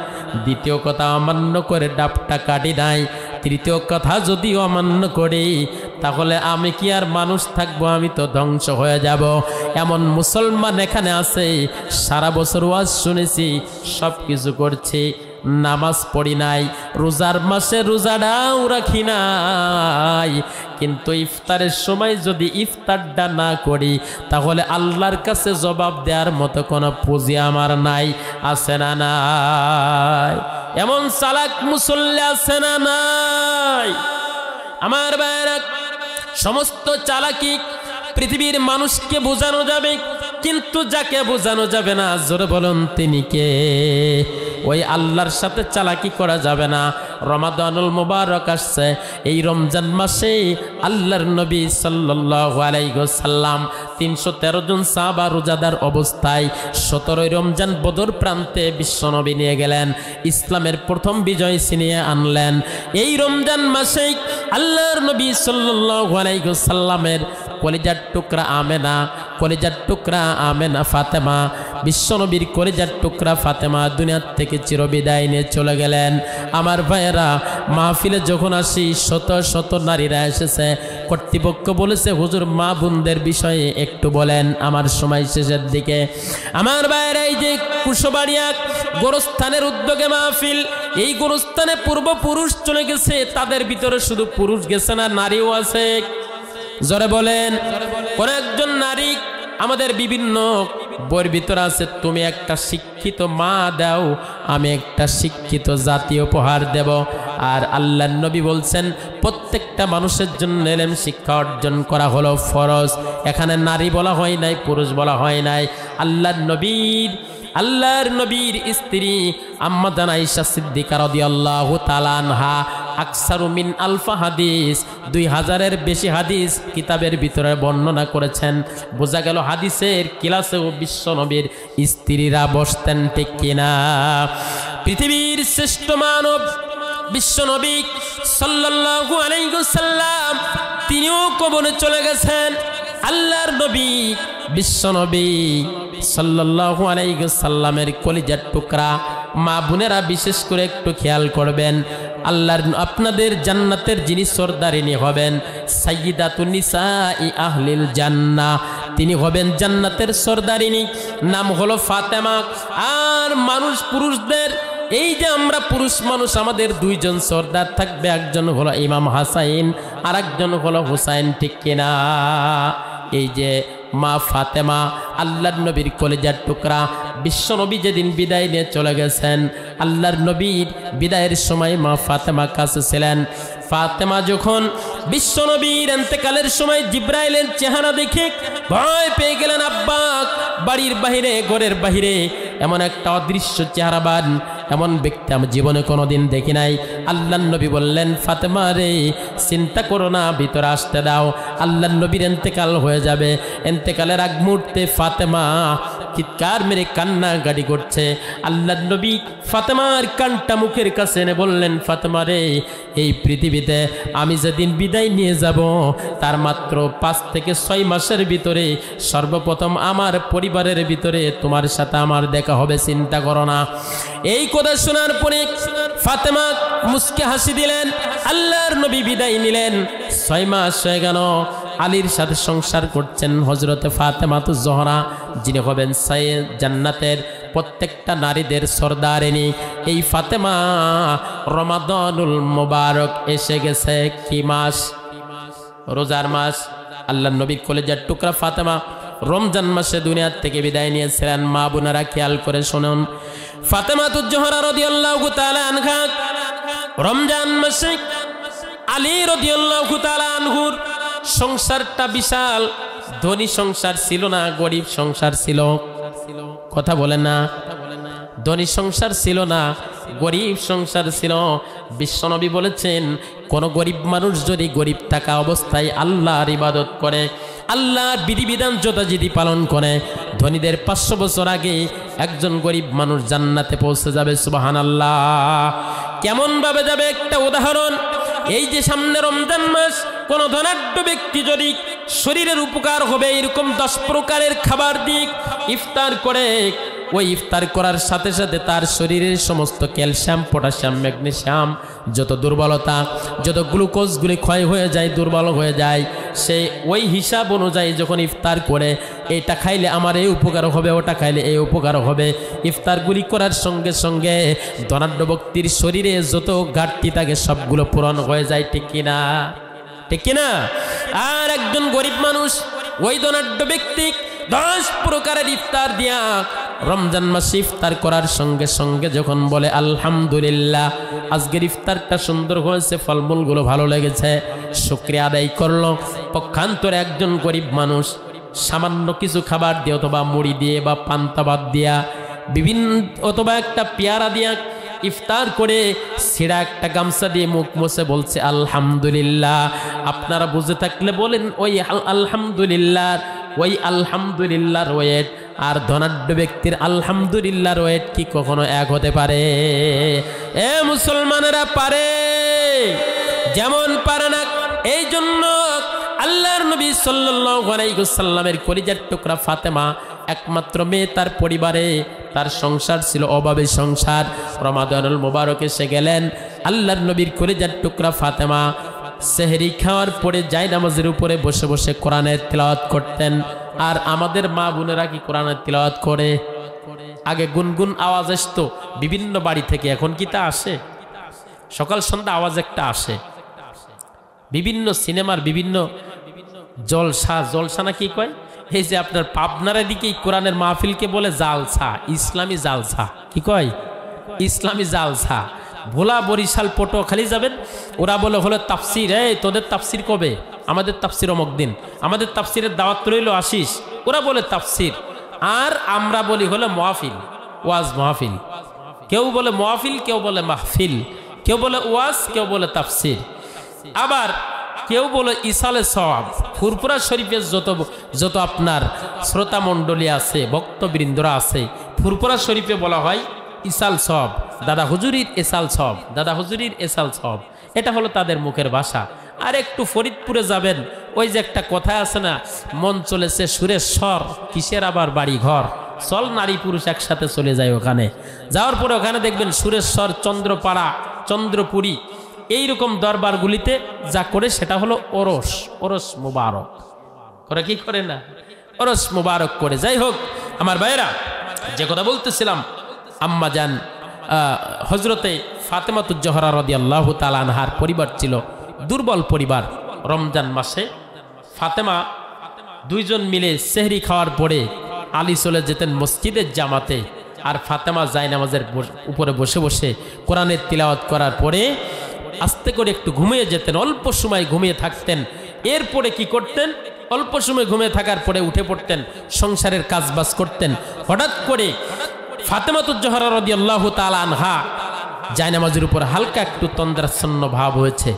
দ্বিতীয় কথা অমান্য করে ডাবটা কাটি নাই, তৃতীয় কথা যদি অমান্য করি তাহলে আমি কি আর মানুষ থাকবো? আমি তো ধ্বংস হয়ে যাব। এমন মুসলমান এখানে আছে, সারা বছর ওয়াজ শুনেছি, সব কিছু করছি, নামাজ পড়ি নাই, রোজার মাসে রোজাটাও রাখি নাই, কিন্তু ইফতারের সময় যদি ইফতারটা না করি তাহলে আল্লাহর কাছে জবাব দেওয়ার মতো কোনো পুঁজি আমার নাই, আছে না নাই? এমন চালাক মুসল্লি আছে না নাই? আমার ভাইরা, সমস্ত চালাকি পৃথিবীর মানুষকে বোঝানো যাবে, কিন্তু যাকে বোঝানো যাবে না, জোরে বলুন তিনি কে? ওই আল্লাহর সাথে চালাকি করা যাবে না। রমাদানুল মুবারক আসছে, এই রমজান মাসে আল্লাহর নবী সাল্লাল্লাহু আলাইহি ওয়াসাল্লাম 313 জন সাহাবা রোজাদার অবস্থায় 17 রমজান বদর প্রান্তে বিশ্বনবী নিয়ে গেলেন, ইসলামের প্রথম বিজয় ছিনিয়ে আনলেন। এই রমজান মাসে আল্লাহর নবী সাল্লাল্লাহু আলাইহি ওয়াসাল্লামের কলিজার টুকরা আমেনা, কলিজার টুকরা আমেনা ফাতেমা, বিশ্বনবীর কলিজার টুকরা ফাতেমা দুনিয়া থেকে চিরবিদায় নিয়ে চলে গেলেন। আমার ভাইয়েরা, মাহফিলে যখন আসি শত শত নারীরা এসেছে, কর্তৃপক্ষ বলেছে হুজুর মা বোনদের বিষয়ে একটু বলেন, আমার সময় শেষের দিকে। আমার ভাইয়েরা, এই যে কুশবাড়িয়া গোরস্থানের উদ্যোগে মাহফিল, এই গোরস্থানে পূর্বপুরুষ চলে গেছে, তাদের ভিতরে শুধু পুরুষ গেছে না, নারীও আছে। জোরে বলেন। কোন একজন নারী আমাদের বিভিন্ন বইয়ের ভিতরে আছে, তুমি একটা শিক্ষিত মা দাও, আমি একটা শিক্ষিত জাতি উপহার দেব। আর আল্লাহর নবী বলছেন প্রত্যেকটা মানুষের জন্য ইলম শিক্ষা অর্জন করা হলো ফরজ। এখানে নারী বলা হয় নাই, পুরুষ বলা হয় নাই। আল্লাহর নবীর স্ত্রী আম্মা জান আয়েশা সিদ্দিকা রাদিয়াল্লাহু তাআলা আনহা আকসারু মিন আলফা হাদিস, 2000-এর বেশি হাদিস কিতাবের ভিতরে বর্ণনা করেছেন। বোঝা গেল হাদিসের ক্লাসেও বিশ্ব নবীর স্ত্রীরা বসতেন, ঠিক কিনা? পৃথিবীর শ্রেষ্ঠ মানব বিশ্ব নবী সাল্লাল্লাহু আলাইহি ওয়াসাল্লাম তিনিও কবরে চলে গেছেন। আল্লাহর নবী বিশ্ব নবী সাল্লাল্লাহু আলাইহি ওয়াসাল্লামের কলিজার টুকরা মা বোনেরা বিশেষ করে একটু খেয়াল করবেন। আল্লাহর আপনাদের জান্নাতের যিনি সরদারিনী হবেন, সাইয়্যিদাতুন নিসাই আহলিল জান্নাহ, তিনি হবেন জান্নাতের সরদারিনী, নাম হলো ফাতেমা। আর পুরুষদের এই যে আমরা পুরুষ মানুষ, আমাদের দুইজন সর্দার থাকবে, একজন হলো ইমাম হাসাইন আর একজন হলো হুসাইন, ঠিক কিনা? এই যে মা ফাতেমা আল্লাহর নবীর কলিজার টুকরা, বিশ্ব নবী যেদিন বিদায় নিয়ে চলে গেছেন, আল্লাহর নবীর বিদায়ের সময় মা ফাতেমা কাছে ছিলেন। ফাতেমা যখন বিশ্ব নবীর ইন্তেকালের সময় জিব্রাইলের চেহারা দেখে ভয় পেয়ে গেলেন। আব্বা বাড়ির বাহিরে, ঘরের বাহিরে এমন একটা অদৃশ্য চেহারাবান এমন ব্যক্তি আমি জীবনে কোনোদিন দেখি নাই। আল্লাহর নবী বললেন, ফাতেমা রে চিন্তা করো না, ভিতরে আসতে দাও, আল্লাহর নবীর ইন্তেকাল হয়ে যাবে। ইন্তেকালের আগ মুহূর্তে ফাতেমা চিৎকার মেরে কান্না গাড়ি করছে। আল্লাহর নবী ফাতেমার কানটা মুখের কাছে এনে বললেন, ফাতেমা রে এই পৃথিবীতে আমি যেদিন বিদায় নিয়ে যাব তার মাত্র 5 থেকে 6 মাসের ভিতরে সর্বপ্রথম আমার পরিবারের ভিতরে তোমার সাথে আমার দেখা হবে, চিন্তা করো না। এই কথা শোনার পরে ফাতেমা মুস্কে হাসি দিলেন। আল্লাহর নবী বিদায় নিলেন। 6 মাস হয়ে গেল, আলীর সাথে সংসার করছেন হযরতে ফাতেমাতুজ জোহরা, যিনি হবেন জান্নাতের প্রত্যেকটা নারীদের সরদারিনী। এই ফাতেমা রমাদানুল মুবারক এসে গেছে। কি মাস? রোজার মাস। আল্লাহর নবীর কলিজার টুকরা ফাতেমা রমজান মাসে দুনিয়া থেকে বিদায় নিয়েছিলেন। মা বোনেরা খেয়াল করে শুনুন, ফাতেমাতুজ জোহরা রাদিয়াল্লাহু তাআলা আনহা রমজান মাসে আলী রাদিয়াল্লাহু তাআলা আনহুর সংসারটা বিশাল, ধনী সংসার ছিল না, গরিব সংসার ছিল। কথা বলে না, ধনী সংসার ছিল না, গরিব সংসার ছিল। বিশ্বনবী বলেছেন, কোন গরিব মানুষ যদি গরিব থাকা অবস্থায় আল্লাহর ইবাদত করে, আল্লাহর বিধিবিধান যথাযথ পালন করে, ধনীদের 500 বছর আগে একজন গরিব মানুষ জান্নাতে পৌঁছে যাবে। সুবহানাল্লাহ। কেমন ভাবে যাবে? একটা উদাহরণ, এই যে সামনে রমজান মাস, কোন ধনাঢ্য ব্যক্তি যদি শরীরের উপকার হবে এরকম 10 প্রকারের খাবার দিয়ে ইফতার করে, ওই ইফতার করার সাথে সাথে তার শরীরের সমস্ত ক্যালসিয়াম, পটাশিয়াম, ম্যাগনেসিয়াম, যত দুর্বলতা, যত গ্লুকোজগুলি ক্ষয় হয়ে যায়, দুর্বল হয়ে যায়, সে ওই হিসাব অনুযায়ী যখন ইফতার করে, এটা খাইলে আমার এই উপকার হবে, ওটা খাইলে এই উপকার হবে, ইফতারগুলি করার সঙ্গে সঙ্গে ধনাঢ্য ব্যক্তির শরীরে যত ঘাটতি থাকে সবগুলো পূরণ হয়ে যায়, ঠিক কিনা? ঠিক কিনা? আর একজন গরিব মানুষ ওই ধনাঢ্য ব্যক্তি 10 প্রকারের ইফতার দিয়া রমজান মাসে ইফতার করার সঙ্গে সঙ্গে যখন বলে আলহামদুলিল্লাহ, আজকের ইফতারটা সুন্দর হয়েছে, ফলমূলগুলো ভালো লেগেছে, শুকরিয়া আদায় করলো। পক্ষান্তরে একজন গরিব মানুষ সামান্য কিছু খাবার দিয়ে, অথবা মুড়ি দিয়ে বা পান্তা ভাত দিয়া, অথবা একটা পেয়ারা দিয়া ইফতার করে ছিঁড়া একটা গামছা দিয়ে মুখ মুছে বলছে আলহামদুলিল্লাহ। আপনারা বুঝে থাকলে বলেন, ওই আলহামদুলিল্লাহর ওয়েট আর ধনাঢ্য ব্যক্তির আলহামদুলিল্লাহর ওয়েট কি কখনো এক হতে পারে? এ মুসলমানেরা, পারে? যেমন পারে না। এই জন্য আল্লাহর নবী সাল্লাল্লাহু আলাইহি ওয়াসাল্লামের কলিজার টুকরা ফাতেমা একমাত্র মেয়ে, তার পরিবারে তার সংসার ছিল অভাবে সংসার। রমাদানুল মুবারক এসে গেলেন, আল্লাহর নবীর কলিজার টুকরা ফাতেমা সেহরি খাওয়ার পরে জায়নামাজের উপরে বসে বসে কোরআনের তিলাওয়াত করতেন। আর আমাদের মা বোনেরা কি কোরআনের তিলাওয়াত করে? আগে গুনগুন আওয়াজ আসতো বিভিন্ন বাড়ি থেকে, এখন কি তা আসে? সকাল সন্ধ্যা আওয়াজ একটা আসে। বিভিন্ন সিনেমার বিভিন্ন জলসা না কি কয়, এই যে আপনার পাবনার দিকেই কোরআনের মাহফিলকে বলে জালসা, ইসলামী জালসা। কি কয়? ইসলামী জালসা। ভোলা, বরিশাল, পটুয়াখালী যাবেন, ওরা বলে হলো তাফসির। এই তোদের তাফসির কবে? আমাদের তাফসির অমুক দিন, আমাদের তাফসিরের দাওয়াত রইল আসিস। ওরা বলে তাফসির, আর আমরা বলি হলো মাহফিল, ওয়াজ মাহফিল। কেউ বলে মাহফিল, কেউ বলে মাহফিল, কেউ বলে ওয়াজ, কেউ বলে তাফসির। আবার কেউ বলে ইসালে সওয়াব। ফুরফুরা শরীফের যত আপনার শ্রোতা মণ্ডলী আছে, ভক্তবৃন্দরা আছে, ফুরফুরা শরীফে বলা হয় ইসাল সওয়াব, দাদা হুজুরির এসাল সওয়াব, দাদা হুজুরির এসাল সওয়াব। এটা হলো তাদের মুখের ভাষা। আর একটু ফরিদপুরে যাবেন, ওই যে একটা কথা আছে না, মন চলেছে সুরেশ্বর, কিসের আবার বাড়ি ঘর, চল নারী পুরুষ একসাথে চলে যায় ওখানে। যাওয়ার পরে ওখানে দেখবেন সুরেশ্বর, চন্দ্রপাড়া, চন্দ্রপুরী, এইরকম দরবারগুলিতে যা করে সেটা হলো ওরস, ওরস মুবারক করে। কি করে না? ওরস মুবারক করে। যাই হোক আমার ভাইরা, যে কথা বলতেছিলাম, আম্মা জান হজরতে ফাতেমাতুজ জোহরা রাদিয়াল্লাহু তাআলা আনহার পরিবার ছিল দুর্বল পরিবার। রমজান মাসে ফাতেমা দুইজন মিলে সেহরি খাওয়ার পরে আলী চলে যেতেন মসজিদের জামাতে, আর ফাতেমা জায়নামাজের উপরে বসে বসে কোরআনের তিলাওয়াত করার পরে আস্তে করে একটু ঘুমিয়ে যেতেন, অল্প সময় ঘুমিয়ে থাকতেন। এরপরে কি করতেন? অল্প সময় ঘুমিয়ে থাকার পরে উঠে পড়তেন, সংসারের কাজবাজ করতেন। হঠাৎ করে ফাতেমাতুজ জোহরা রাদিয়াল্লাহু তাআলা আনহা জায়নামাজের উপর হালকা একটু তন্দ্রাচ্ছন্ন ভাব হয়েছে।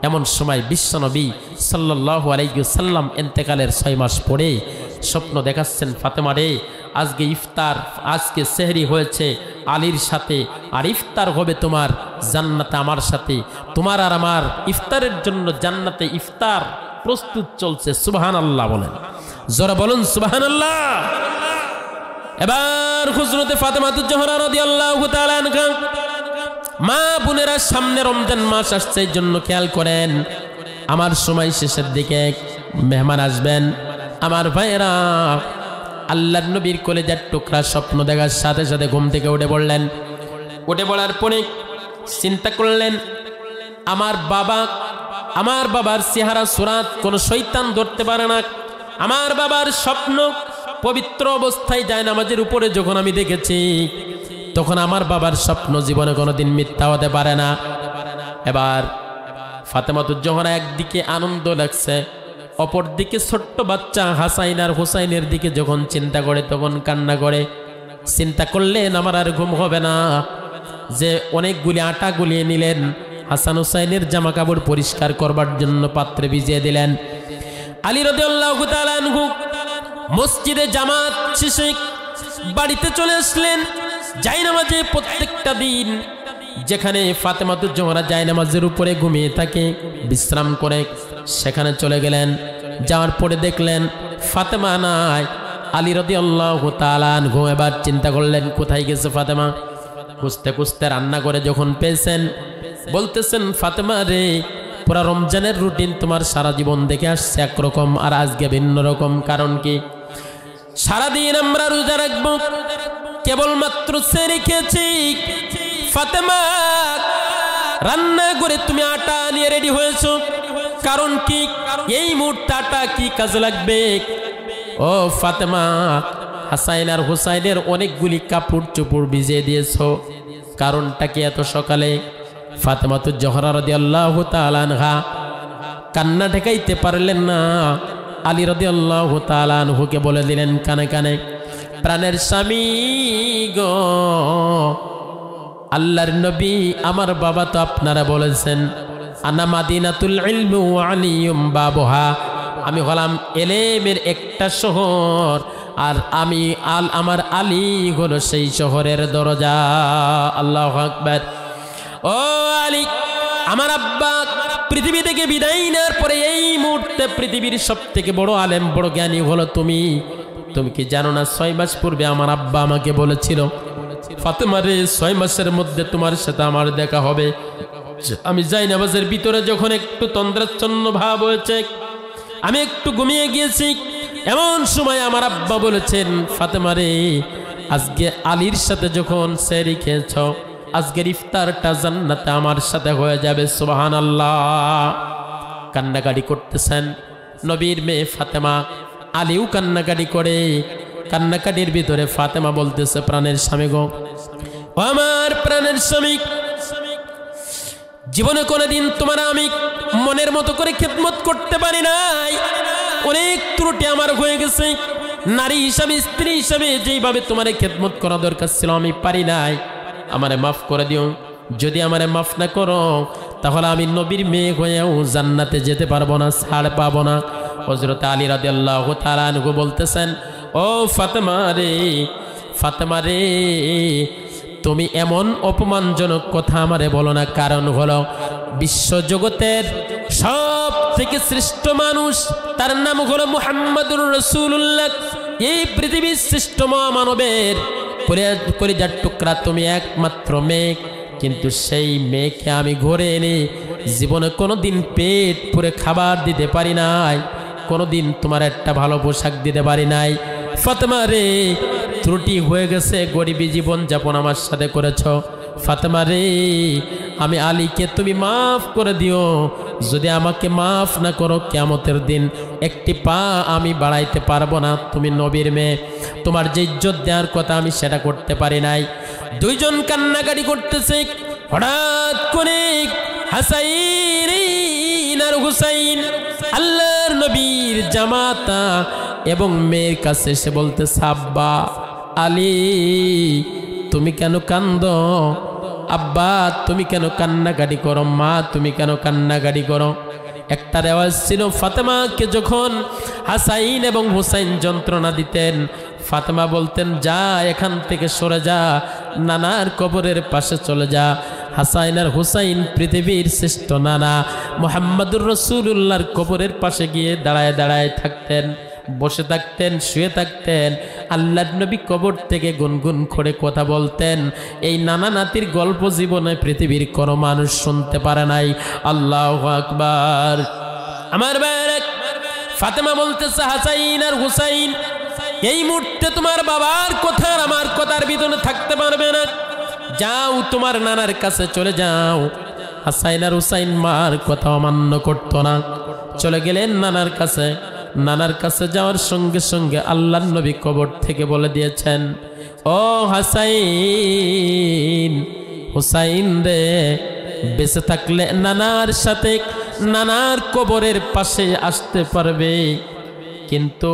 এমন সময় বিশ্বনবী সাল্লাল্লাহু আলাইহি ওয়াসাল্লাম ইন্তেকালের 6 মাস পরে স্বপ্ন দেখাচ্ছেন, ফাতেমা রে, আজকে ইফতার, আজকে সেহরি হয়েছে আলীর সাথে, আর ইফতার হবে তোমার জান্নাতে আমার সাথে। তোমার আর আমার ইফতারের জন্য জান্নাতে ইফতার প্রস্তুত চলছে। সুবহানাল্লাহ বলেন, জোরে বলুন সুবহানাল্লাহ। এবার হযরতে ফাতেমাতুজ জোহরা রাদিয়াল্লাহু তাআলা আনহা, মা বোনেরা, সামনে রমজান মাস আসছে, এই জন্য খেয়াল করেন, আমার সময় শেষের দিকে মেহমান আসবেন। আমার ভাইয়েরা, আল্লাহর নবীর কলেজার টুকরা স্বপ্ন দেখার সাথে সাথে ঘুম থেকে উঠে পড়লেন। উঠে পড়ার পরে চিন্তা করলেন, আমার বাবার চেহারা সুরাত কোনো শয়তান ধরতে পারে না। আমার বাবার স্বপ্ন পবিত্র অবস্থায় জায়নামাজের উপরে যখন আমি দেখেছি, তখন আমার বাবার স্বপ্ন জীবনে কোনোদিন মিথ্যা হতে পারে না। এবার ফাতেমাতুজ জোহরা একদিকে আনন্দ লাগছে, অপরদিকে ছোট্ট বাচ্চা হাসাইন আর হুসাইনের দিকে যখন চিন্তা করে তখন কান্না করে। চিন্তা করলেন আমার আর ঘুম হবে না, যে অনেকগুলি আটা গুলিয়ে নিলেন, হাসান হুসাইনের জামা কাপড় পরিষ্কার করবার জন্য পাত্রে ভিজিয়ে দিলেন। আলী রাদিয়াল্লাহু তাআলা আনহু মসজিদে জামাত শেষে বাড়িতে চলে আসলেন। জায়নামাজে প্রত্যেকটা দিন যেখানে ফাতেমাতুজ জোহরা জায়নামাজের উপরে ঘুমিয়ে থাকে, বিশ্রাম করে, সেখানে চলে গেলেন। যাওয়ার পরে দেখলেন ফাতেমা নাই। আলী রাদিয়াল্লাহু তাআলা আনহু এবার চিন্তা করলেন কোথায় গেছে ফাতেমা। খুঁজতে খুঁজতে রান্না করে যখন পেয়েছেন, বলতেছেন, ফাতেমা রে, পুরা রমজানের রুটিন তোমার সারা জীবন দেখে আসছে একরকম, আর আজকে ভিন্ন রকম। কারণ কি? সারাদিন আমরা রোজা রাখবো, কেবলমাত্র সেহরি খেয়েছি। ফাতেমা, রান্না করে তুমি আটা নিয়ে রেডি হয়েছো, কারণ কি? এই মুহূর্তে আটা কি কাজে লাগবে? ও ফাতেমা, হাসাইন আর হুসাইনের অনেকগুলি কাপড় চোপড় ভিজিয়ে দিয়েছো, কারণটা কি এত সকালে? ফাতেমাতুজ জোহরা রাদিয়াল্লাহু তাআলা আনহা কান্না ঠেকাইতে পারলেন না। আলী রাদিয়াল্লাহু তাআলা আনহুকে বলে দিলেন কানে কানে, প্রাণের স্বামী গো, আল্লাহর নবী, আমার বাবা তো আপনারা বলেছেন, আনা মাদিনাতুল ইলমি ওয়া আলিয়ুম বাবুহা, আমি হলাম এলেমের একটা শহর, আর আমার আলী হলো সেই শহরের দরজা। আল্লাহু আকবার। ও আলী, আমার আব্বা পৃথিবী থেকে বিদায় নেওয়ার পরে এই মুহূর্তে পৃথিবীর সবথেকে বড় আলেম, বড় জ্ঞানী হলো তুমি। তুমি কি জানো না 6 মাস পূর্বে আমার আব্বা আমাকে বলেছিল, ফাতেমা রে, 6 মাসের মধ্যে তোমার সাথে আমার দেখা হবে। আমি জায়নামাজের ভিতরে যখন একটু তন্দ্রাচ্ছন্ন ভাব হয়েছে, আমি একটু ঘুমিয়ে গিয়েছি, এমন সময় আমার আব্বা বলেছেন, ফাতেমা রে, আজকে আলীর সাথে যখন সেহরি খেয়েছ, আজকের ইফতারটা জান্নাতে আমার সাথে হয়ে যাবে। সুবহানাল্লাহ। কান্নাকাটি করতেছেন নবীর মেয়ে ফাতেমা। আলীও কান্নাকাটি করে। কান্নাকাটির ভিতরে ফাতেমা বলতেছে, প্রাণের স্বামী গো, ও আমার প্রাণের স্বামী, জীবনে কোনোদিন তোমার আমি মনের মতো করে খেদমত করতে পারি নাই, অনেক ত্রুটি আমার হয়ে গেছে। নারী হিসাবে, স্ত্রী হিসাবে যেইভাবে তোমার খেদমত করা দরকার ছিল আমি পারি নাই, আমারে মাফ করে দিও। যদি আমারে মাফ না করো তাহলে আমি নবীর মেয়ে হয়েও জান্নাতে যেতে পারবো না, ছাড় পাবো না। হযরত আলী রাদিয়াল্লাহু তাআলা আনহু বলতেছেন, ও ফাতেমা রে, ফাতেমা রে, তুমি এমন অপমানজনক কথা আমারে বলো না। কারণ হলো বিশ্বজগতের সব থেকে শ্রেষ্ঠ মানুষ, তার নাম হলো মুহাম্মাদুর রাসূলুল্লাহ। এই পৃথিবীর শ্রেষ্ঠ মানবের কলিজার টুকরা তুমি একমাত্র মেয়ে, কিন্তু সেই মেয়েকে আমি ঘরে এনে জীবনে কোনোদিন পেট পুরে খাবার দিতে পারি নাই, কোনোদিন তোমার একটা ভালো পোশাক দিতে পারি নাই। ফাতেমা রে, ত্রুটি হয়ে গেছে, গরিবী জীবন যাপন আমার সাথে করেছ। ফাতেমা রে, আমি আলীকে তুমি মাফ করে দিও। যদি আমাকে মাফ না করো, কিয়ামতের দিন একটি পা আমি বাড়াইতে পারবো না। তুমি নবীর মেয়ে, তোমার যে ইজ্জত দেওয়ার কথা আমি সেটা করতে পারি নাই। দুইজন কান্নাকাটি করতেছে। হঠাৎ করে হাসাইন আর হুসাইন, আল্লাহর নবীর জামাতা এবং মেয়ের কাছে এসে বলতেছে, আব্বা আলী তুমি কেন কান্দো? আব্বা তুমি কেন কান্নাকাটি করো? মা তুমি কেন কান্নাকাটি করো? একটা রেওয়াজ ছিল, ফাতেমাকে যখন হাসাইন এবং হুসাইন যন্ত্রণা দিতেন, ফাতেমা বলতেন, যা এখান থেকে সরে যা, নানার কবরের পাশে চলে যা। হাসাইন আর হুসাইন পৃথিবীর শ্রেষ্ঠ নানা মুহাম্মাদুর রাসূলুল্লাহর কবরের পাশে গিয়ে দাঁড়ায় দাঁড়ায় থাকতেন, বসে থাকতেন, শুয়ে থাকতেন। আল্লাহর নবী কবর থেকে গুনগুন করে কথা বলতেন। এই নানা নাতির গল্প জীবনে পৃথিবীর কোনো মানুষ শুনতে পারে নাই। আল্লাহু আকবার। আমার ভাইরা, ফাতেমা বলতেছে, হাসাইন আর হুসাইন, এই মুহূর্তে তোমার বাবার কথা আর আমার কথার ভিতরে থাকতে পারবে না, যাও তোমার নানার কাছে চলে যাও। হাসাইন আর হুসাইন মার কথা অমান্য করতো না, চলে গেলেন নানার কাছে। নানার কাছে যাওয়ার সঙ্গে সঙ্গে আল্লাহর নবী কবর থেকে বলে দিয়েছেন, ও হাসাইন, হুসাইন রে, বেঁচে থাকলে নানার সাথে নানার কবরের পাশে আসতে পারবে, কিন্তু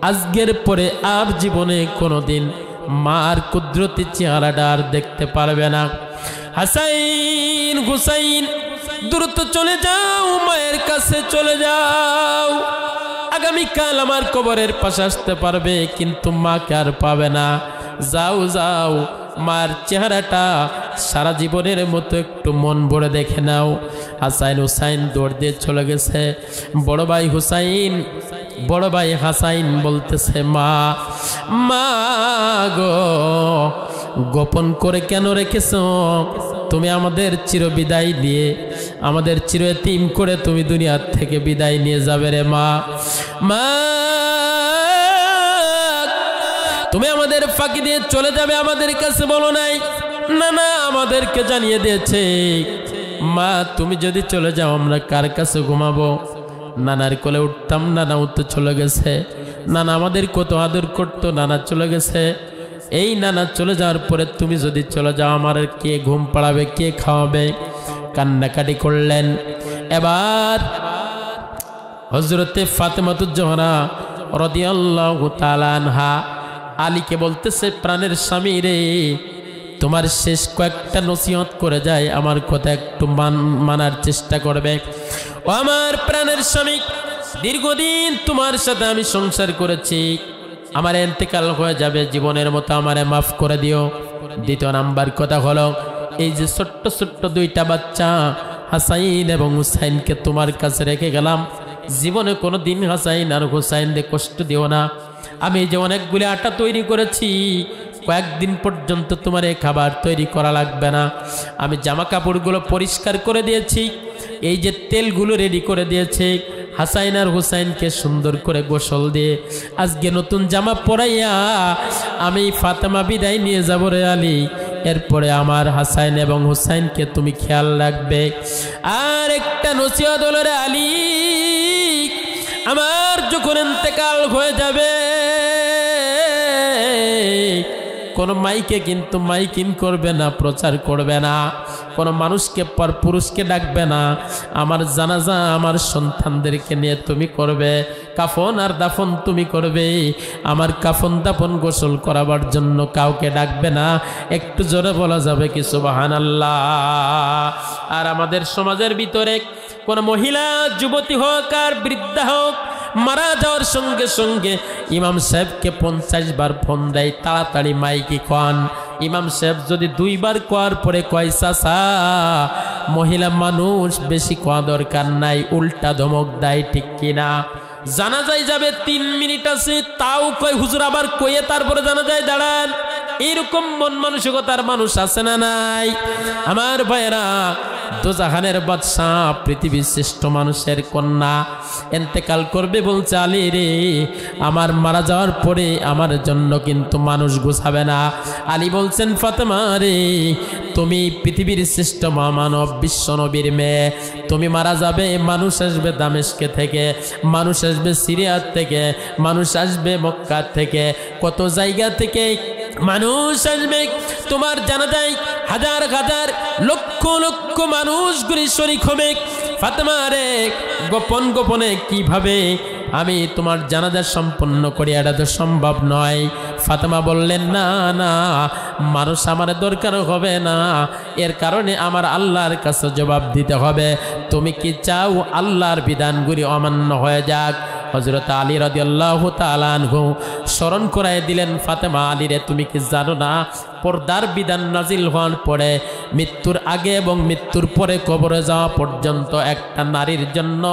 আজকের পরে আর জীবনে কোনোদিন মার কুদরতি চেহারাটা আর দেখতে পারবে না। হাসাইন হুসাইন দ্রুত চলে যাও, মায়ের কাছে চলে যাও। আগামীকাল আমার কবরের পাশে আসতে পারবে, কিন্তু মাকে আর পাবে না। যাও যাও, মার চেহারাটা সারা জীবনের মতো একটু মন ভরে দেখে নাও। হাসাইন হুসাইন দৌড় দিয়ে চলে গেছে। বড় ভাই হুসাইন, বড় ভাই হাসাইন বলতেছে, মা, মা গো, গোপন করে কেন রেখেছো? তুমি আমাদের চিরবিদায় দিয়ে, আমাদের চির এতিম করে তুমি দুনিয়ার থেকে বিদায় নিয়ে যাবে রে মা। মা, তুমি আমাদের ফাঁকি দিয়ে চলে যাবে, আমাদের কাছে বলো নাই? না না, আমাদেরকে জানিয়ে দিয়েছে। মা, তুমি যদি চলে যাও আমরা কার কাছে ঘুমাবো? নানার কোলে উঠতাম, নানা উঠতে চলে গেছে। নানা আমাদের কত আদর করতো, নানা চলে গেছে। এই নানা চলে যাওয়ার পরে তুমি যদি চলে যাও, আমার কে ঘুম পাড়াবে, কে খাওয়াবে? কান্নাকাটি করলেন। এবার হযরতে ফাতেমাতুজ জোহরা রাদিয়াল্লাহু তাআলা আনহা আলীকে বলতেছে, প্রাণের স্বামী রে, তোমার শেষ কয়েকটা নসিহত করে যায়, আমার কথা একটু মানার চেষ্টা করবে। ও আমার প্রাণের স্বামী, দীর্ঘদিন তোমার সাথে আমি সংসার করেছি, আমার ইন্তেকাল হয়ে যাবে, জীবনের মতো আমারে মাফ করে দিও। দ্বিতীয় নাম্বার কথা হলো, এই যে ছোট্ট ছোট্ট দুইটা বাচ্চা হাসাইন এবং হুসাইনকে তোমার কাছে রেখে গেলাম, জীবনে কোনো দিন হাসাইন আর হুসাইনকে কষ্ট দিও না। আমি যে অনেকগুলি আটা তৈরি করেছি, কয়েকদিন পর্যন্ত তোমার এই খাবার তৈরি করা লাগবে না। আমি জামা কাপড়গুলো পরিষ্কার করে দিয়েছি, এই যে তেলগুলো রেডি করে দিয়েছি। হাসাইন আর হুসাইনকে সুন্দর করে গোসল দিয়ে আজকে নতুন জামা পরাইয়া আমি ফাতেমা বিদায় নিয়ে যাব রে আলী। এরপরে আমার হাসাইন এবং হুসাইনকে তুমি খেয়াল রাখবে। আর একটা নসিহত হলো রে আলী, আমার যখন ইন্তেকাল হয়ে যাবে কোন মাইকে কিন্তু মাইকিং করবে না, প্রচার করবে না, কোন মানুষকে পর পুরুষকে ডাকবে না। আমার জানাজা আমার সন্তানদেরকে নিয়ে তুমি করবে, কাফন আর দাফন তুমি করবে। আমার কাফন দাফন গোসল করাবার জন্য কাউকে ডাকবে না। একটু জোরে বলা যাবে কি সুবহানাল্লাহ? আর আমাদের সমাজের ভিতরে কোন মহিলা যুবতী হোক আর বৃদ্ধা হোক মারা যাওয়ার সঙ্গে সঙ্গে ইমাম সাহেবকে 50 বার ফোন দেয়, তাড়াতাড়ি মাইকে কন। ইমাম সাহেব যদি 2 বার কোয়ার পরে কয় চাচা, মহিলা মানুষ বেশি কোয়া দরকার নাই, উল্টা ধমক দেয়, ঠিক কিনা? জানাজায় যাবে 3 মিনিট আছে, তাও কয় হুজুর আবার কয়ে তারপরে জানাজায় দাঁড়ান। এরকম মন মানসিকতার মানুষ আছে না নাই? আমার ভাইরা, দোজাহানের বাদশাহ, পৃথিবীর শ্রেষ্ঠ মানুষের কন্যা ইন্তেকাল করবে, বলছে আলী রে, আমার মারা যাওয়ার পরে আমার জন্য কিন্তু মানুষ গোছাবে না। আলী বলছেন ফাতেমা রে, তুমি পৃথিবীর শ্রেষ্ঠ মহামানব বিশ্ব নবীর মেয়ে, তুমি মারা যাবে, মানুষ আসবে দামেস্কে থেকে, মানুষ আসবে সিরিয়া থেকে, মানুষ আসবে মক্কা থেকে, কত জায়গা থেকে মানুষ আসবে তোমার জানাজায়। হাজার হাজার লক্ষ লক্ষ মানুষগুলি শরীক হবে। ফাতেমা রে, গোপন গোপনে কিভাবে আমি তোমার জানাজা সম্পন্ন করি, এটা তো সম্ভব নয়। ফাতেমা বললেন না না, মানুষ আমার দরকার হবে না, এর কারণে আমার আল্লাহর কাছে জবাব দিতে হবে। তুমি কি চাও আল্লাহর বিধানগুলি অমান্য হয়ে যাক? হযরত আলী রাদিয়াল্লাহু তাআলা আনহু স্মরণ করায় দিলেন, ফাতেমা আলী রে, তুমি কি জানো না পর্দার বিধান নাজিল হওয়ার পরে মৃত্যুর আগে এবং মৃত্যুর পরে কবরে যাওয়া পর্যন্ত একটা নারীর জন্য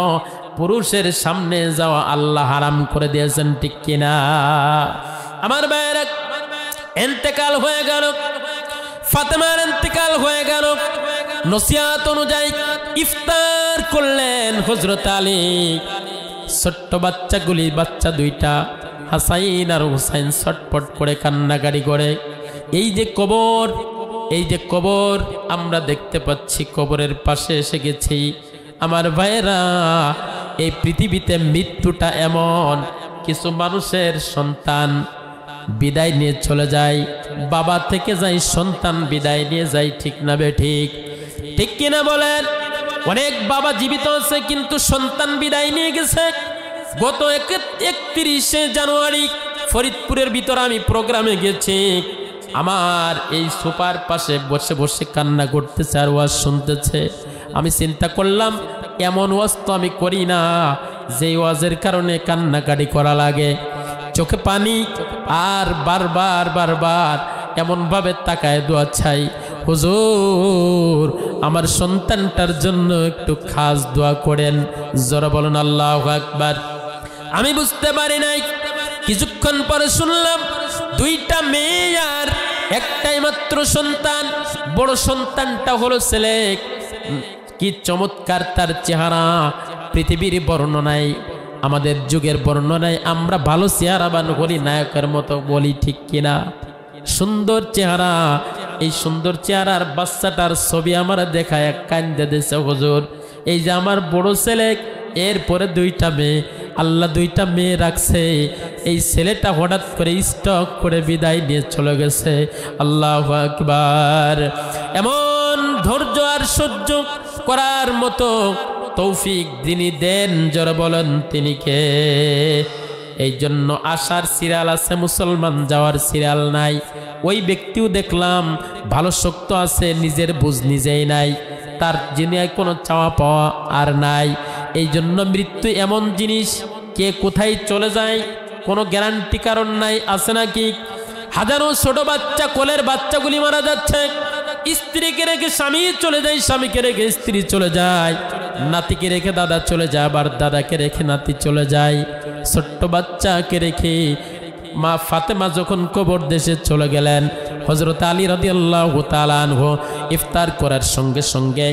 পুরুষের সামনে যাওয়া আল্লাহ হারাম করে দিয়েছেন, ঠিক কিনা? আমার ভাইয়েরা, ইন্তেকাল হয়ে গেল, ফাতেমার ইন্তেকাল হয়ে গেল। নসিহত অনুযায়ী ইফতার করলেন হযরত আলী। ছোট্ট বাচ্চাগুলি, বাচ্চা 2টা হাসাইন আর হুসাইন ছটপট করে কান্নাকাটি করে। এই যে কবর, এই যে কবর আমরা দেখতে পাচ্ছি, কবরের পাশে এসে গেছি। আমার ভাইয়েরা, এই পৃথিবীতে মৃত্যুটা এমন, কিছু মানুষের সন্তান বিদায় নিয়ে চলে যায়, বাবা থেকে যায়, সন্তান বিদায় নিয়ে যায়, ঠিক না বে ঠিক? ঠিক কিনা বলেন? অনেক বাবা জীবিত আছে কিন্তু সন্তান বিদায় নিয়ে গেছে। গত 31শে জানুয়ারি ফরিদপুরের ভিতরে আমি প্রোগ্রামে গেছি। আমার এই সোফার পাশে বসে বসে কান্না করতেছে আর ওয়াজ শুনতেছে। আমি চিন্তা করলাম, এমন ওয়াজ তো আমি করি না যেই ওয়াজের কারণে কান্নাকাটি করা লাগে, চোখে পানি, আর বারবার বারবার এমনভাবে তাকায় দোয়া চাই, হুজুর আমার সন্তানটার জন্য একটু খাস দোয়া করেন। জোরে বলুন আল্লাহু আকবার। আমি বুঝতে পারি নাই, কিছুক্ষণ পরে শুনলাম 2টা মেয়ে আর একটাই মাত্র সন্তান। বড় সন্তানটা হলো ছেলে, কি চমৎকার তার চেহারা, পৃথিবীর বর্ণনায়, আমাদের যুগের বর্ণনায় আমরা ভালো চেহারাবান বলি, নায়কের মতো বলি, ঠিক কিনা? সুন্দর চেহারা। এই সুন্দর চেহারার বাচ্চাটার ছবি আমার দেখায় কান্দে দিয়েছে, হুজুর এই যে আমার বড় ছেলে, এরপরে 2টা মেয়ে, আল্লাহ 2টা মেয়ে রাখছে, এই ছেলেটা হঠাৎ করে স্টক করে বিদায় নিয়ে চলে গেছে। আল্লাহু আকবার। এমন ধৈর্য আর সহ্য করার মতো তৌফিক যিনি দেন, জোরে বলেন তিনি কে? এই জন্য আসার সিরিয়াল আছে, মুসলমান যাওয়ার সিরিয়াল নাই। ওই ব্যক্তিও দেখলাম ভালো শক্ত আছে, নিজের বুঝ নিজেই নাই, তার যিনি কোনো চাওয়া পাওয়া আর নাই। এই জন্য মৃত্যু এমন জিনিস, কে কোথায় চলে যায় কোনো গ্যারান্টি কারণ নাই, আছে নাকি? হাজারো ছোট বাচ্চা, কোলের বাচ্চাগুলি মারা যাচ্ছে। স্ত্রীকে রেখে স্বামী চলে যায়, স্বামীকে রেখে স্ত্রী চলে যায়, নাতিকে রেখে দাদা চলে যায়, আবার দাদাকে রেখে নাতি চলে যায়। ছোট্ট বাচ্চাকে রেখে মা ফাতেমা যখন কবর দেশে চলে গেলেন, হযরত আলী রাদিয়াল্লাহু তাআলা আনহু ইফতার করার সঙ্গে সঙ্গে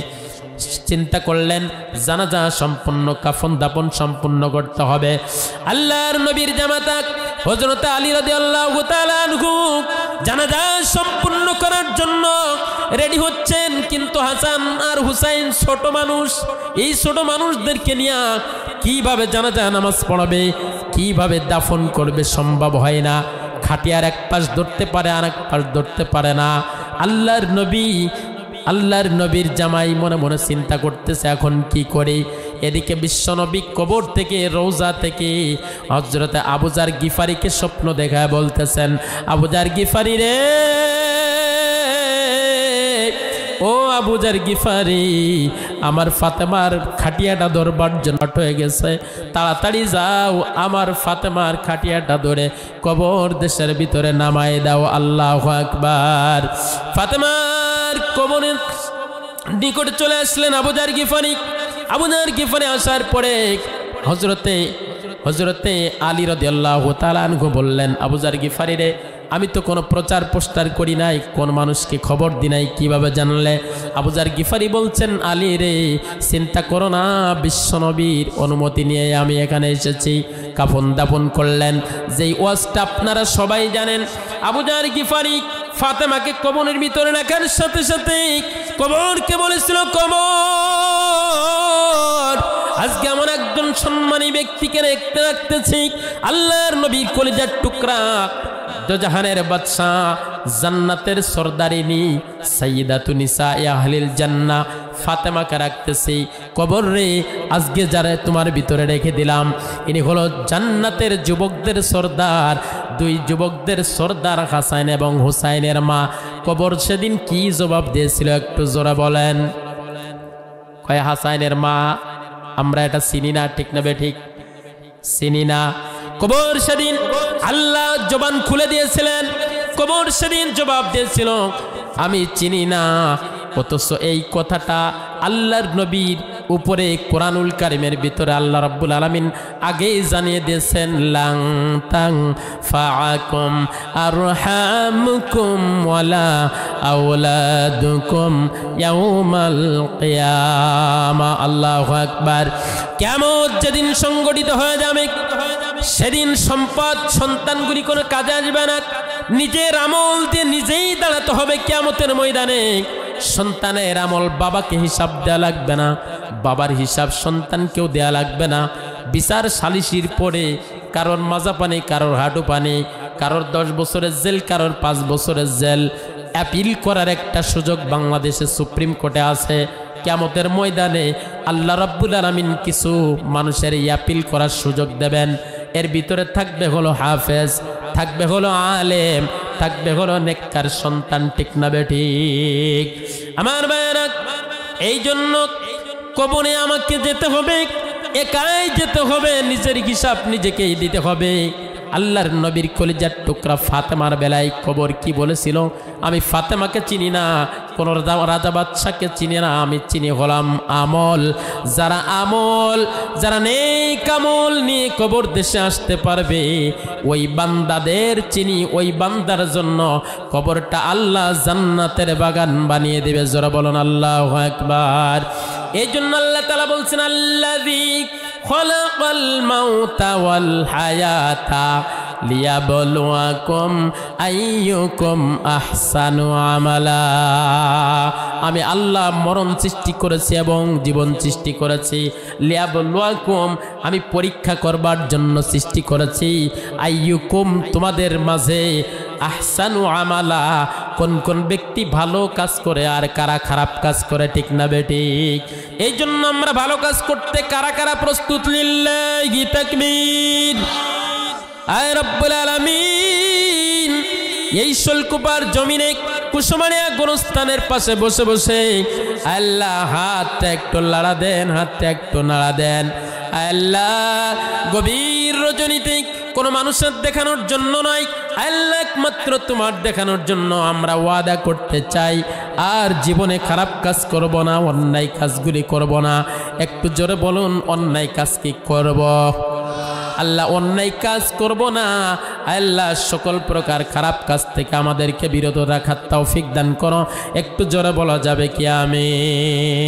চিন্তা করলেন জানাজা সম্পূর্ণ, কাফন দাফন সম্পূর্ণ করতে হবে। আল্লাহর নবীর জামাতা হযরত আলী রাদিয়াল্লাহু তাআলা আনহু জানাজা সম্পূর্ণ করার জন্য রেডি হচ্ছেন, কিন্তু হাসান আর হুসাইন ছোট মানুষ, এই ছোট মানুষদেরকে নিয়ে কিভাবে জানাজা নামাজ পড়াবে, কিভাবে দাফন করবে, সম্ভব হয় না। খাটিয়ার এক পাশ ধরতে পারে, আর এক পাশ ধরতে পারে না। আল্লাহর নবীর জামাই মনে মনে চিন্তা করতেছে এখন কি করে। এদিকে বিশ্বনবী কবর থেকে, রওজা থেকে হযরতে আবু যার গিফারিকে স্বপ্ন দেখায় বলতেছেন, আবু যার গিফারি রে, ও আবু যার গিফারি, আমার ফাতেমার খাটিয়াটা ধরবার জন্য হয়ে গেছে, তাড়াতাড়ি যাও আমার ফাতেমার খাটিয়াটা ধরে কবর দেশের ভিতরে নামায় দাও। আল্লাহু আকবার। ফাতেমার কবরের নিকটে চলে আসলেন আবু যার গিফারি। আবু যার গিফারি আসার পরে হযরতে আলী রাদিয়াল্লাহু তাআলা আনহু বললেন, আবু যার গিফারি রে, আমি তো কোনো প্রচার পোস্টার করি নাই, কোন মানুষকে খবর দি নাই, কিভাবে জানলে? আবু যার গিফারি বলছেন, আলী রে, চিন্তা করো না, বিশ্বনবীর অনুমতি নিয়ে আমি এখানে এসেছি। কাফন দাফন করলেন। যেই ওয়াজটা আপনারা সবাই জানেন, আবু যার গিফারি ফাতেমাকে কবরের ভিতরে রাখার সাথে সাথে কবরকে বলেছিল, কবর, আজকে আমার একজন সম্মানী ব্যক্তিকে রাখতেছি, আল্লাহর নবীর কলিজার টুকরা, জাহানের বাদশা, জান্নাতের সরদারিনী, সাইয়্যিদাতুন নিসায়ে আহলিল জান্নাহ ফাতেমাকে রাখতেছি কবর রে। আজকে যারা তোমার ভিতরে রেখে দিলাম, ইনি হলো জান্নাতের যুবকদের সর্দার, দুই যুবকদের সর্দার হাসান এবং হুসাইনের মা। কবর সেদিন কি জবাব দিয়েছিল একটু জোরে বলেন? কয়, হাসাইনের মা, আমরা এটা চিনি না, ঠিক না বেঠিক? চিনি না। কবর সেদিন আল্লাহ জবান খুলে দিয়েছিলেন, কবর সেদিন জবাব দিয়েছিল, আমি চিনি না। অথচ এই কথাটা আল্লাহর নবীর উপরে কোরআনুল কারীমের ভিতরে আল্লাহ রাব্বুল আলামিন আগেই জানিয়ে দিয়েছেন, লাং তাং ফাআকুম আরহামুকুম ওয়ালা আওলাদুকুম ইয়াউমাল কিয়ামা। আল্লাহু আকবার। কিয়ামত যেদিন সংগঠিত হয়ে যাবে, সেদিন সম্পদ সন্তানগুলি কোনো কাজে আসবে না। নিজের আমল দিয়ে নিজেই দাঁড়াতে হবে কিয়ামতের ময়দানে। সন্তানের আমল বাবাকে হিসাব দেওয়া লাগবে না, বাবার হিসাব সন্তানকেও দেওয়া লাগবে না। বিচার সালিশির পরে কারোর মাজা পানি, কারোর হাঁটু পানি, কারোর 10 বছরের জেল, কারোর 5 বছরের জেল। অ্যাপিল করার একটা সুযোগ বাংলাদেশে সুপ্রিম কোর্টে আছে। কিয়ামতের ময়দানে আল্লাহ রাব্বুল আলামিন কিছু মানুষের অ্যাপিল করার সুযোগ দেবেন। এর ভিতরে থাকবে হলো হাফেজ, থাকবে হলো আলেম, থাকবে হলো নেককার সন্তান, ঠিক না বেঠিক? আমার ভাইয়েরা, এই জন্য কবরে আমাকে যেতে হবে, একাই যেতে হবে, নিজের হিসাব নিজেকেই দিতে হবে। আল্লাহর নবীর কলিজার টুকরা ফাতেমার বেলায় কবর কি বলেছিল? আমি ফাতেমাকে চিনি না, কোন রাজা বাদশাকে চিনি না, আমি চিনি হলাম আমল। যারা নেক আমল নিয়ে কবর দেশে আসতে পারবে, ওই বান্দাদের চিনি। ওই বান্দার জন্য কবরটা আল্লাহ জান্নাতের বাগান বানিয়ে দেবে। জোরে বলুন আল্লাহু আকবার। এই জন্য আল্লাহ তাআলা বলছেন, আল্লাযী খালাকাল মাউতা ওয়াল হায়াতা লিয়াবলুয়াকুম আইয়ুকুম আহসানু আমালা। আমি আল্লাহ মরণ সৃষ্টি করেছি এবং জীবন সৃষ্টি করেছি। লিয়াবলুয়াকুম, আমি পরীক্ষা করবার জন্য সৃষ্টি করেছি। আইয়ুকুম, তোমাদের মাঝে, আহসানু আমালা, কোন কোন ব্যক্তি ভালো কাজ করে আর কারা খারাপ কাজ করে, ঠিক না বেঠিক? এই জন্য আমরা ভালো কাজ করতে কারা কারা প্রস্তুত? লিল্লাহি তাকবীর। আয় রব্বুল আলামিন, এই শোলকুপার জমিনে কুসুমারিয়া গোরস্থানের পাশে বসে বসে আল্লাহ হাতটা একটু নাড়া দেন, হাতটা একটু নাড়া দেন। আল্লাহ, গভীর রজনীতে কোনো মানুষের দেখানোর জন্য নয়, আল্লাহ একমাত্র তোমার দেখানোর জন্য আমরা ওয়াদা করতে চাই, আর জীবনে খারাপ কাজ করব না, অন্যায় কাজগুলি করব না। একটু জোরে বলুন, অন্যায় কাজ কি করব? আল্লাহ, অন্যায় কাজ করব না। আল্লাহ, সকল প্রকার খারাপ কাজ থেকে আমাদেরকে বিরত রাখার তৌফিক দান করো। একটু জোরে বলা যাবে কি আমিন?